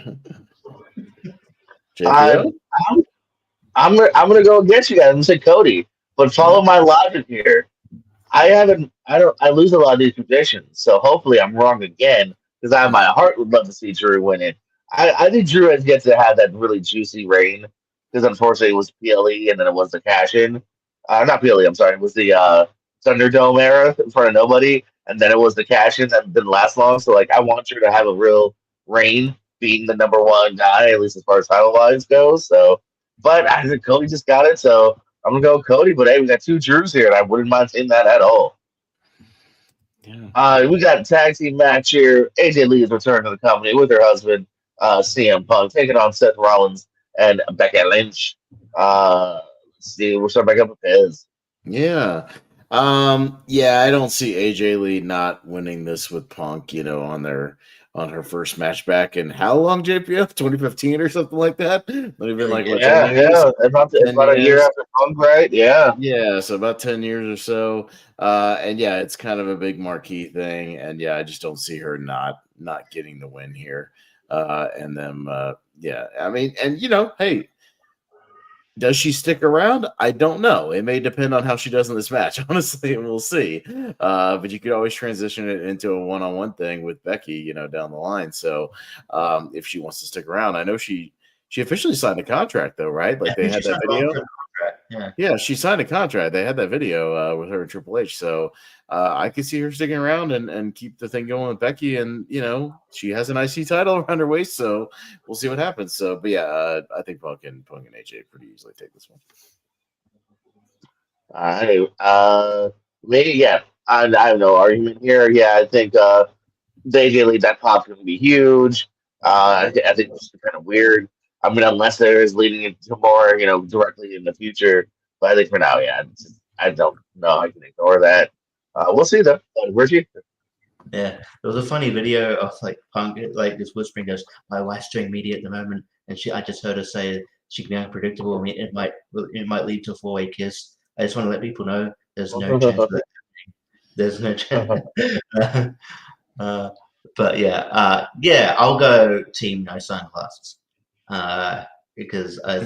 I'm gonna go against you guys and say Cody, but follow my logic here. I lose a lot of these predictions, so hopefully I'm wrong again because my heart would love to see Drew win it. I think Drew has yet to have that really juicy reign because unfortunately it was PLE and then it was the cash in. Not PLE, I'm sorry, it was the Thunderdome era in front of nobody, and then it was the cash in that didn't last long. So like I want Drew to have a real reign being the number 1 guy, at least as far as title wise goes. So, but I think Cody just got it, so I'm gonna go Cody. But hey, we got 2 Drews here, and I wouldn't mind seeing that at all. Yeah. We got a tag team match here. AJ Lee is returning to the company with her husband, CM Punk, taking on Seth Rollins and Becky Lynch. Let's see, we'll start back up with Pez. Yeah. I don't see AJ Lee not winning this with Punk, on her first match back in how long, JPF? 2015 or something like that? Not even like what? It's about a year after Punk, right? Yeah, so about 10 years or so. And yeah, it's kind of a big marquee thing, and yeah, I just don't see her not getting the win here. And then I mean, and hey, does she stick around? I don't know. It may depend on how she does in this match, honestly, and we'll see. But you could always transition it into a one-on-one thing with Becky, down the line. So if she wants to stick around, I know she officially signed a contract, though, right? Like they had that video. Yeah, she signed a contract. They had that video with her and Triple H. So I could see her sticking around and keep the thing going with Becky. And, she has an IC title around her waist. So we'll see what happens. So, but yeah, I think Punk and AJ pretty easily take this one. Maybe, yeah. I have no argument here. Yeah, I think the AJ Lee, that pop's going to be huge. I think it's kind of weird. I mean, unless there is leading into more, directly in the future. But I think for now, yeah, I don't know. I can ignore that. We'll see though. Richie? Yeah, there was a funny video of like Punk, like this whispering goes, "My wife's doing media at the moment, and I just heard her say she can be unpredictable. I mean, it might lead to a 4-way kiss." I just want to let people know there's no chance of that happening. There's no chance. But yeah, I'll go team no sunglasses. Because I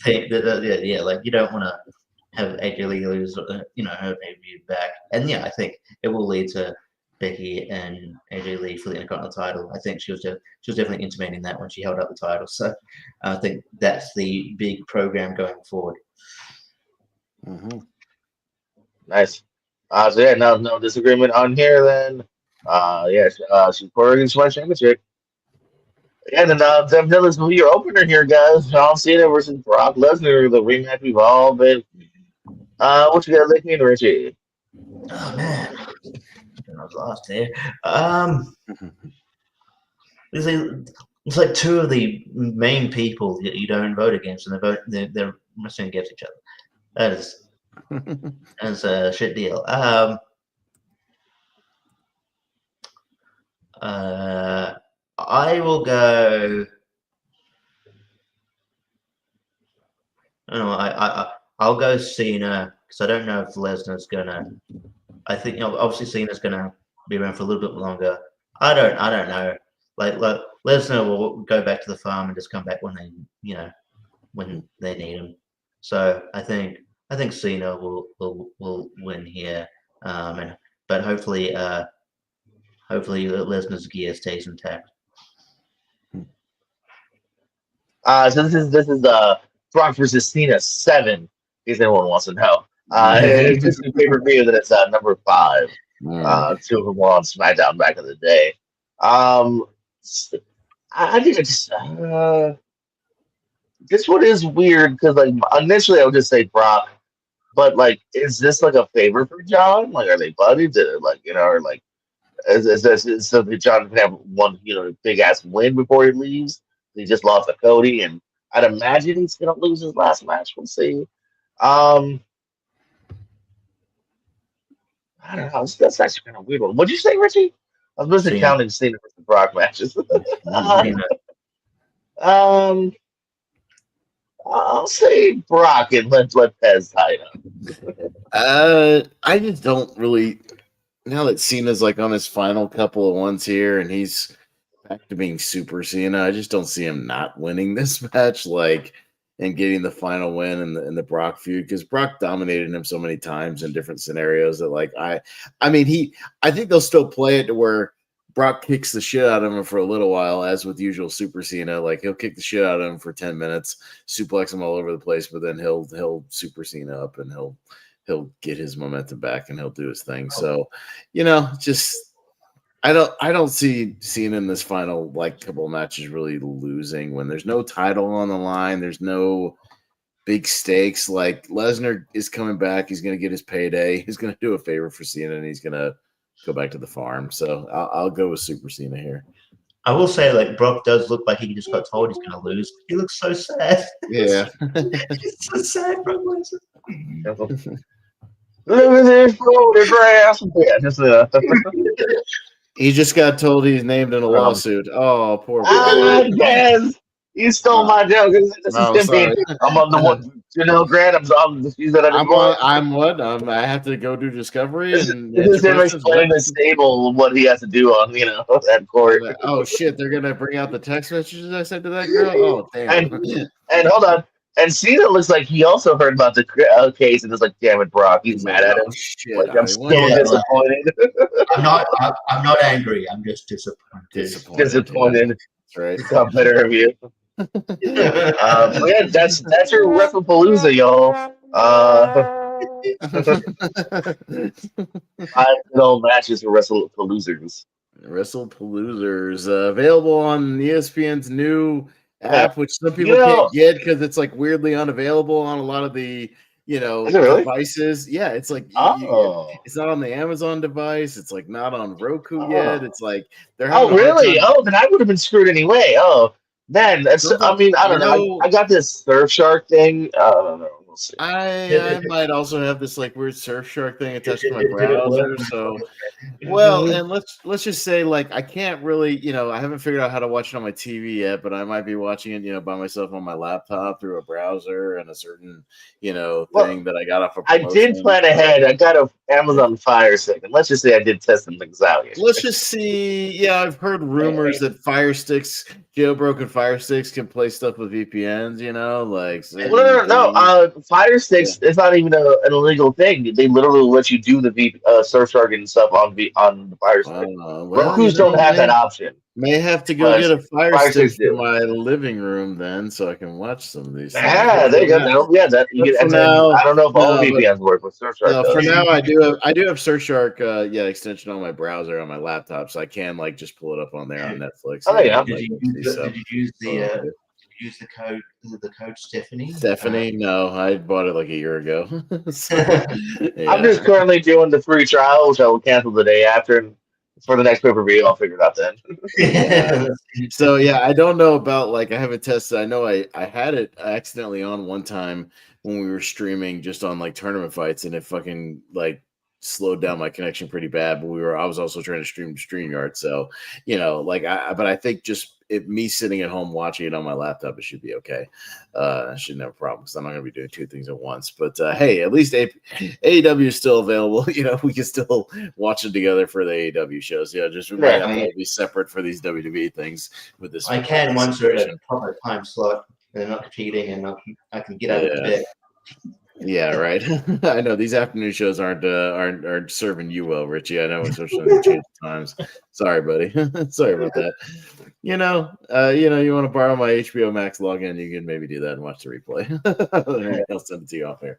think that like you don't want to have AJ Lee lose, her debut back, and yeah, I think it will lead to Becky and AJ Lee for the Intercontinental title. I think she was definitely intimating that when she held up the title, so I think that's the big program going forward. Mm-hmm. Nice. So yeah, no disagreement on here then. She's Puerto Rican Smash Championship. And then definitely this will be your opener here, guys. John Cena versus Brock Lesnar, the rematch we've all been. What you got thinking, Richie? Oh man, I was lost here. It's like 2 of the main people that you don't vote against, and they're wrestling against each other. That's a shit deal. I will go. I'll go Cena because I don't know if Lesnar's gonna. I think obviously Cena's gonna be around for a little bit longer. I don't know. Like Lesnar will go back to the farm and just come back when they need him. So I think Cena will win here. But hopefully Lesnar's gear stays intact. So this is Brock versus Cena 7, in case anyone wants to know. It's just a pay-per-view that it's number 5. Mm. 2 of them were on SmackDown back in the day. I think it's this one is weird because like initially I would just say Brock, but like is this like a favor for John? Like are they buddies? Did it, like or like is so that John can have one big ass win before he leaves? He just lost to Cody, and I'd imagine he's gonna lose his last match. We'll see. Um, I don't know. That's actually kind of weird one. What'd you say, Richie? I was busy Cena. counting Cena versus Brock matches. Cena. um, I'll say Brock and let Pez tie it up. I just don't really. Now that Cena's like on his final couple of ones here, and he's back to being Super Cena, I just don't see him not winning this match, like, and getting the final win in the Brock feud, because Brock dominated him so many times in different scenarios that, like, I think they'll still play it to where Brock kicks the shit out of him for a little while, as with usual Super Cena. Like, he'll kick the shit out of him for 10 minutes, suplex him all over the place, but then he'll Super Cena up and he'll get his momentum back and he'll do his thing. So, just I don't see Cena in this final like couple of matches really losing when there's no title on the line. There's no big stakes. Like, Lesnar is coming back. He's going to get his payday. He's going to do a favor for Cena, and he's going to go back to the farm. So I'll go with Super Cena here. I will say, like, Brock does look like he just got told he's going to lose. He looks so sad. Yeah. It's so sad, Brock Lesnar. Living this golden grass. Yeah, just He just got told he's named in a lawsuit. Oh, poor Brock. yes. You stole my joke. This is him sorry. being, I'm on the one, Grant. I'm just use that. I'm what? I have to go do discovery. This and is him explaining the stable what he has to do on that court. Oh shit! They're gonna bring out the text messages I sent to that girl. Oh damn! And hold on. And Cena looks like he also heard about the case and is like, "Damn it, Brock!" He's mad at him. Shit! Like, I'm still disappointed. I'm not angry. I'm just disappointed. Disappointed. That's right. Got better of you. Yeah, that's your Wrestlepalooza, y'all. 5 good old matches for Wrestlepaloozers. Wrestlepaloozers available on ESPN's new app, which some people can't get because it's like weirdly unavailable on a lot of the devices. Yeah, it's like it's not on the Amazon device. It's like not on Roku yet. It's like they're really? Then I would have been screwed anyway. Oh man, that's I don't know. I got this Surfshark thing. I don't know. We'll see. I might also have this like weird Surfshark thing attached to my browser. So, well, and let's just say like I can't really, I haven't figured out how to watch it on my TV yet, but I might be watching it, by myself on my laptop through a browser and a certain, thing that I got off of. I did plan ahead. I got a Amazon Fire Stick, and let's just say I did test some things out. Let's just see. Yeah, I've heard rumors that Fire Sticks, jailbroken Fire Sticks, can play stuff with VPNs. Like no. Fire Sticks is not even an illegal thing. They literally let you do the Surfshark and stuff on the Fire Stick. Roku's don't have that option. May have to go get a Fire Stick for my living room then, so I can watch some of these. Yeah, there you go. Yeah, that you get. Now, I don't know if all VPNs work with Surfshark. For now, I do have Surfshark extension on my browser on my laptop, so I can like just pull it up on there on Netflix. Oh yeah. Did you use the code Stephanie? Stephanie, no, I bought it like a year ago. I'm just currently doing the free trial, which I will cancel the day after. And for the next pay-per-view, I'll figure it out then. So yeah, I don't know about like I haven't tested. I know I had it accidentally on one time when we were streaming just on like tournament fights, and it fucking like slowed down my connection pretty bad. But I was also trying to stream to StreamYard, so but I think just me sitting at home watching it on my laptop, it should be okay. I shouldn't have a problem because I'm not going to be doing 2 things at once. But hey, at least AEW is still available. We can still watch it together for the AEW shows. Just we might have to be separate for these WWE things with this. I can once they're at a proper time slot. They're not cheating, and I can get out of bed. Yeah, right. I know these afternoon shows aren't serving you well, Richie. I know, especially when they change times. Sorry, buddy. Sorry about that. you want to borrow my HBO Max login, you can maybe do that and watch the replay. I'll send it to you off here.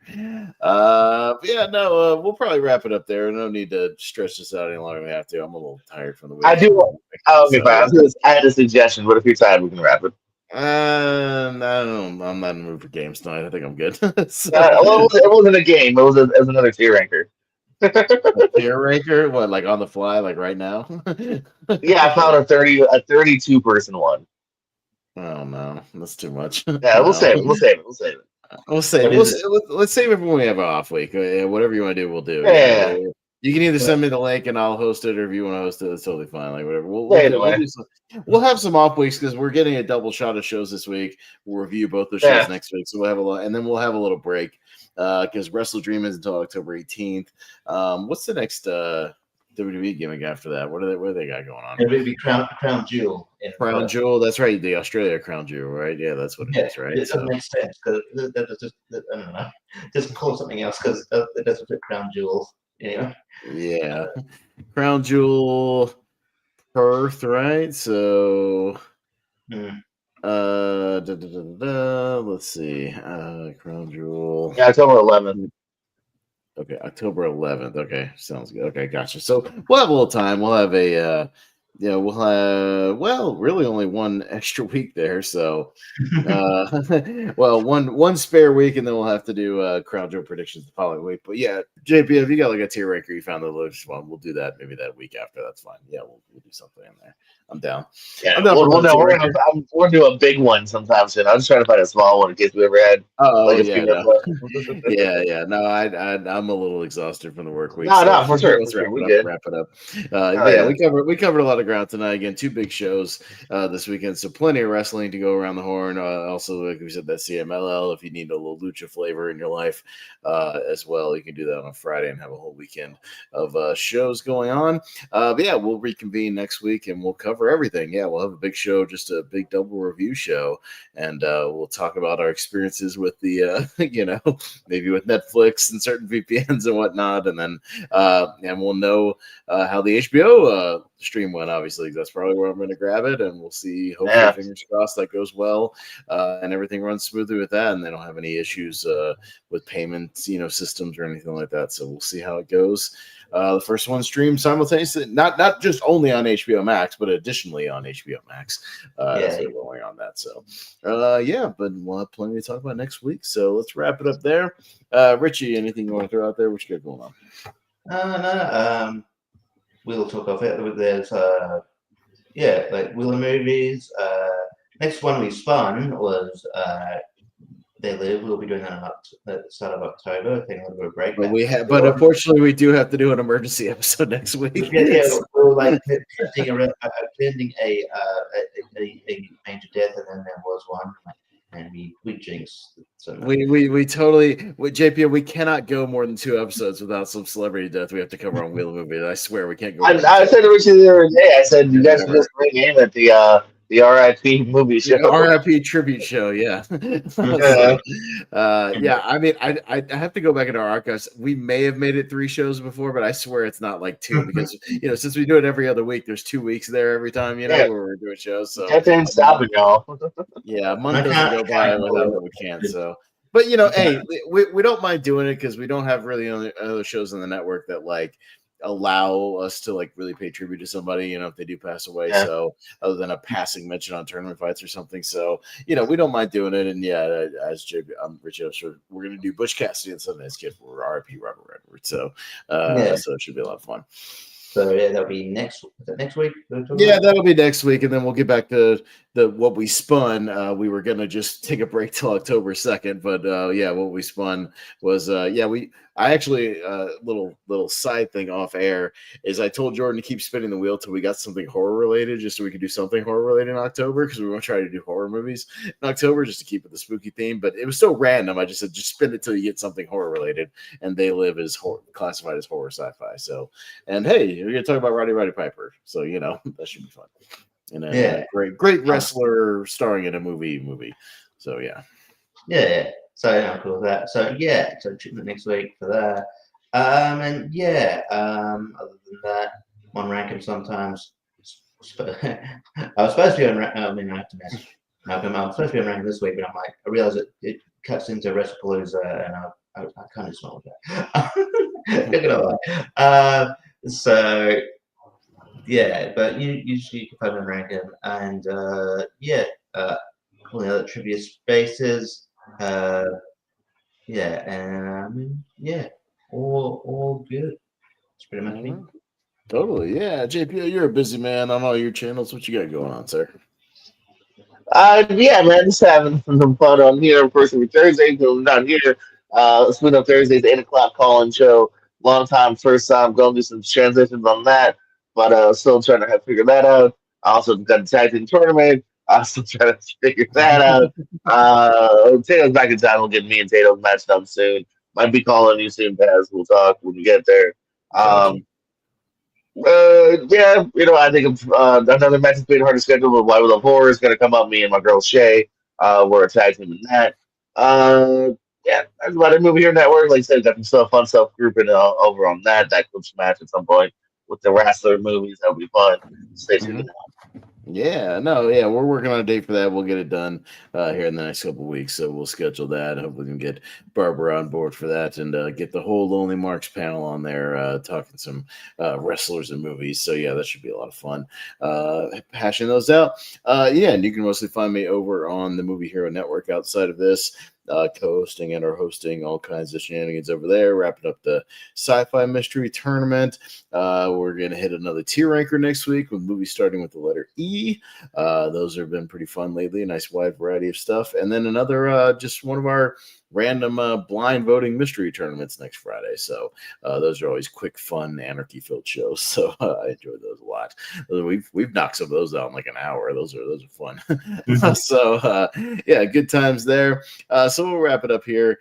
But yeah, no, we'll probably wrap it up there. No need to stretch this out any longer than we have to. I'm a little tired from the week. I do. Okay, fine. I had a suggestion, but if you're tired, we can wrap it. I don't. I'm not in the mood for games tonight. I think I'm good. Well, it wasn't a game. It was another tier ranker. Tier ranker? What, like on the fly, like right now? Yeah, I found a 32 person one. Oh no, that's too much. Yeah, we'll save it. We'll save it. Let's save it when we have an off week. Whatever you want to do, we'll do. Yeah. You can either send me the link and I'll host it, or if you want to host it, it's totally fine. Like whatever. We'll have some off weeks because we're getting a double shot of shows this week. We'll review both the shows next week, so we'll have a lot, and then we'll have a little break because Wrestle Dream is until October 18th. What's the next WWE gimmick after that? What do they got going on? It would be Crown Jewel. Crown Jewel, that's right. The Australia Crown Jewel, right? Yeah, that's what it is, right? It doesn't make sense because I don't know. Just call something else because it doesn't fit Crown Jewel. Anyway. Yeah. Crown Jewel Perth, right? So let's see. Crown Jewel. Yeah, October 11th. Okay, October 11th. Okay, sounds good. Okay, gotcha. So we'll have a little time. We'll have we'll have really only one extra week there. So one spare week, and then we'll have to do Crown Jewel predictions the following week. But yeah, JP, if you got like a tier ranker you found the latest one, we'll do that maybe that week after. That's fine. Yeah, we'll do something in there. I'm down. Yeah, we're gonna do a big one sometime soon. I'm just trying to find a small one in case we ever had. Yeah. No, I'm a little exhausted from the work week. No, for sure. Let's wrap it up. We covered a lot of ground tonight. Again, 2 big shows this weekend, so plenty of wrestling to go around the horn. Also, like we said, that CMLL. If you need a little lucha flavor in your life as well, you can do that on a Friday and have a whole weekend of shows going on. But yeah, we'll reconvene next week and we'll cover everything. Yeah, we'll have a big show, just a big double review show, and we'll talk about our experiences with the maybe with Netflix and certain VPNs and whatnot, and then and we'll know how the HBO stream went. Obviously, that's probably where I'm going to grab it, and we'll see. Hopefully, fingers crossed that goes well, and everything runs smoothly with that, and they don't have any issues with payment, systems or anything like that. So we'll see how it goes. The first one streamed simultaneously, not just only on HBO Max, but additionally on HBO Max. As we're going on that. So, but we'll have plenty to talk about next week. So let's wrap it up there. Richie, anything you want to throw out there? What you got going on? No. We'll talk of it. There's like Wheel of Movies. Next one we spun was They Live. We'll be doing that at the start of October. I think a little bit of a break. But unfortunately, we do have to do an emergency episode next week. We're like pending a major death, and then there was one, and we jinxed. So we totally, JP, we cannot go more than 2 episodes without some celebrity death we have to cover on Wheel of Movie. I swear we can't go. I said to Richie the other day, I said you guys should just rename it the RIP movie show. RIP tribute show, yeah. I mean, I have to go back into our archives. We may have made it 3 shows before, but I swear it's not like 2 because since we do it every other week, there's 2 weeks there every time, where we're doing shows. So that didn't stop it, y'all. Yeah, a month doesn't go by without that we can. So but hey, we don't mind doing it because we don't have really other shows on the network that like allow us to like really pay tribute to somebody, if they do pass away. Yeah. So other than a passing mention on tournament fights or something. So, we don't mind doing it. And as JB, I'm Richie, we're going to do Butch Cassidy and Sundance Kid for RIP Robert Redford. So, so it should be a lot of fun. So that'll be next week. Yeah, that'll be next week, and then we'll get back to what we spun. We were gonna just take a break till October 2nd, but what we spun was I actually little side thing off air is I told Jordan to keep spinning the wheel till we got something horror related, just so we could do something horror related in October because we want to try to do horror movies in October just to keep it the spooky theme. But it was so random. I just said just spin it till you get something horror related, and They Live is classified as horror sci-fi. So, and hey, we're gonna talk about Roddy Piper, so that should be fun. And a great wrestler starring in a movie. So yeah. So I'm cool with that. So so tune in next week for that. Other than that, one ranking sometimes I was supposed to be on. I mean, I have to message Malcolm. I'm supposed to be on Random this week, but I'm like, I realize it cuts into Wrestlepalooza, and I kind of just want that. Not gonna lie. So yeah, but usually you can find me on Random, and all the other trivia spaces. Yeah, and I mean, yeah, all good. It's pretty much me. Totally, yeah. JPO, you're a busy man on all your channels. What you got going on, sir? Yeah, man, just having some fun on here. Of course, every Thursday, because I'm not here. Split up Thursdays, 8 o'clock call-in show. Long time, first time. Going to do some transitions on that, but still trying to figure that out. I also got the tag team tournament. I still trying to figure that out. Tato's back in town. We'll get me and Tato matched up soon. Might be calling you soon, Paz. We'll talk when we get there. Gotcha. Yeah, I think another match is being hard to schedule, but Why We Love Horror is going to come up. Me and my girl Shay, we're a tag team in that. Yeah, that's about it. Movie Here Network, like I said, got some stuff, fun stuff grouping over on that. That clips match at some point with the Wrestler movies. That'll be fun. Stay tuned. Yeah, no, yeah, we're working on a date for that. We'll get it done here in the next couple of weeks. So we'll schedule that. Hopefully, we can get Barbara on board for that and get the whole Lonely Marks panel on there talking some wrestlers and movies. So yeah, that should be a lot of fun. Hashing those out. Yeah, and you can mostly find me over on the Movie Hero Network outside of this. Co-hosting and or hosting all kinds of shenanigans over there, wrapping up the sci-fi mystery tournament. We're going to hit another tier ranker next week with movies starting with the letter E. Those have been pretty fun lately, a nice wide variety of stuff. And then another, just one of our random blind voting mystery tournaments next Friday. So those are always quick, fun, anarchy-filled shows. So I enjoy those a lot. We've knocked some of those out in like an hour. Those are fun. So yeah, good times there. So we'll wrap it up here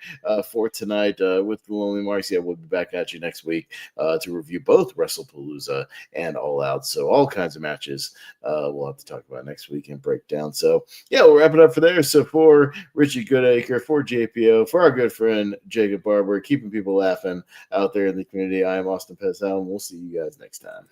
for tonight with the Lonely Marks. Yeah, we'll be back at you next week to review both Wrestlepalooza and All Out. So all kinds of matches we'll have to talk about next week and break down. So yeah, we'll wrap it up for there. So for Richie Goodacre, for JPO, for our good friend Jacob Barber, keeping people laughing out there in the community, I am Austin Pesal, and we'll see you guys next time.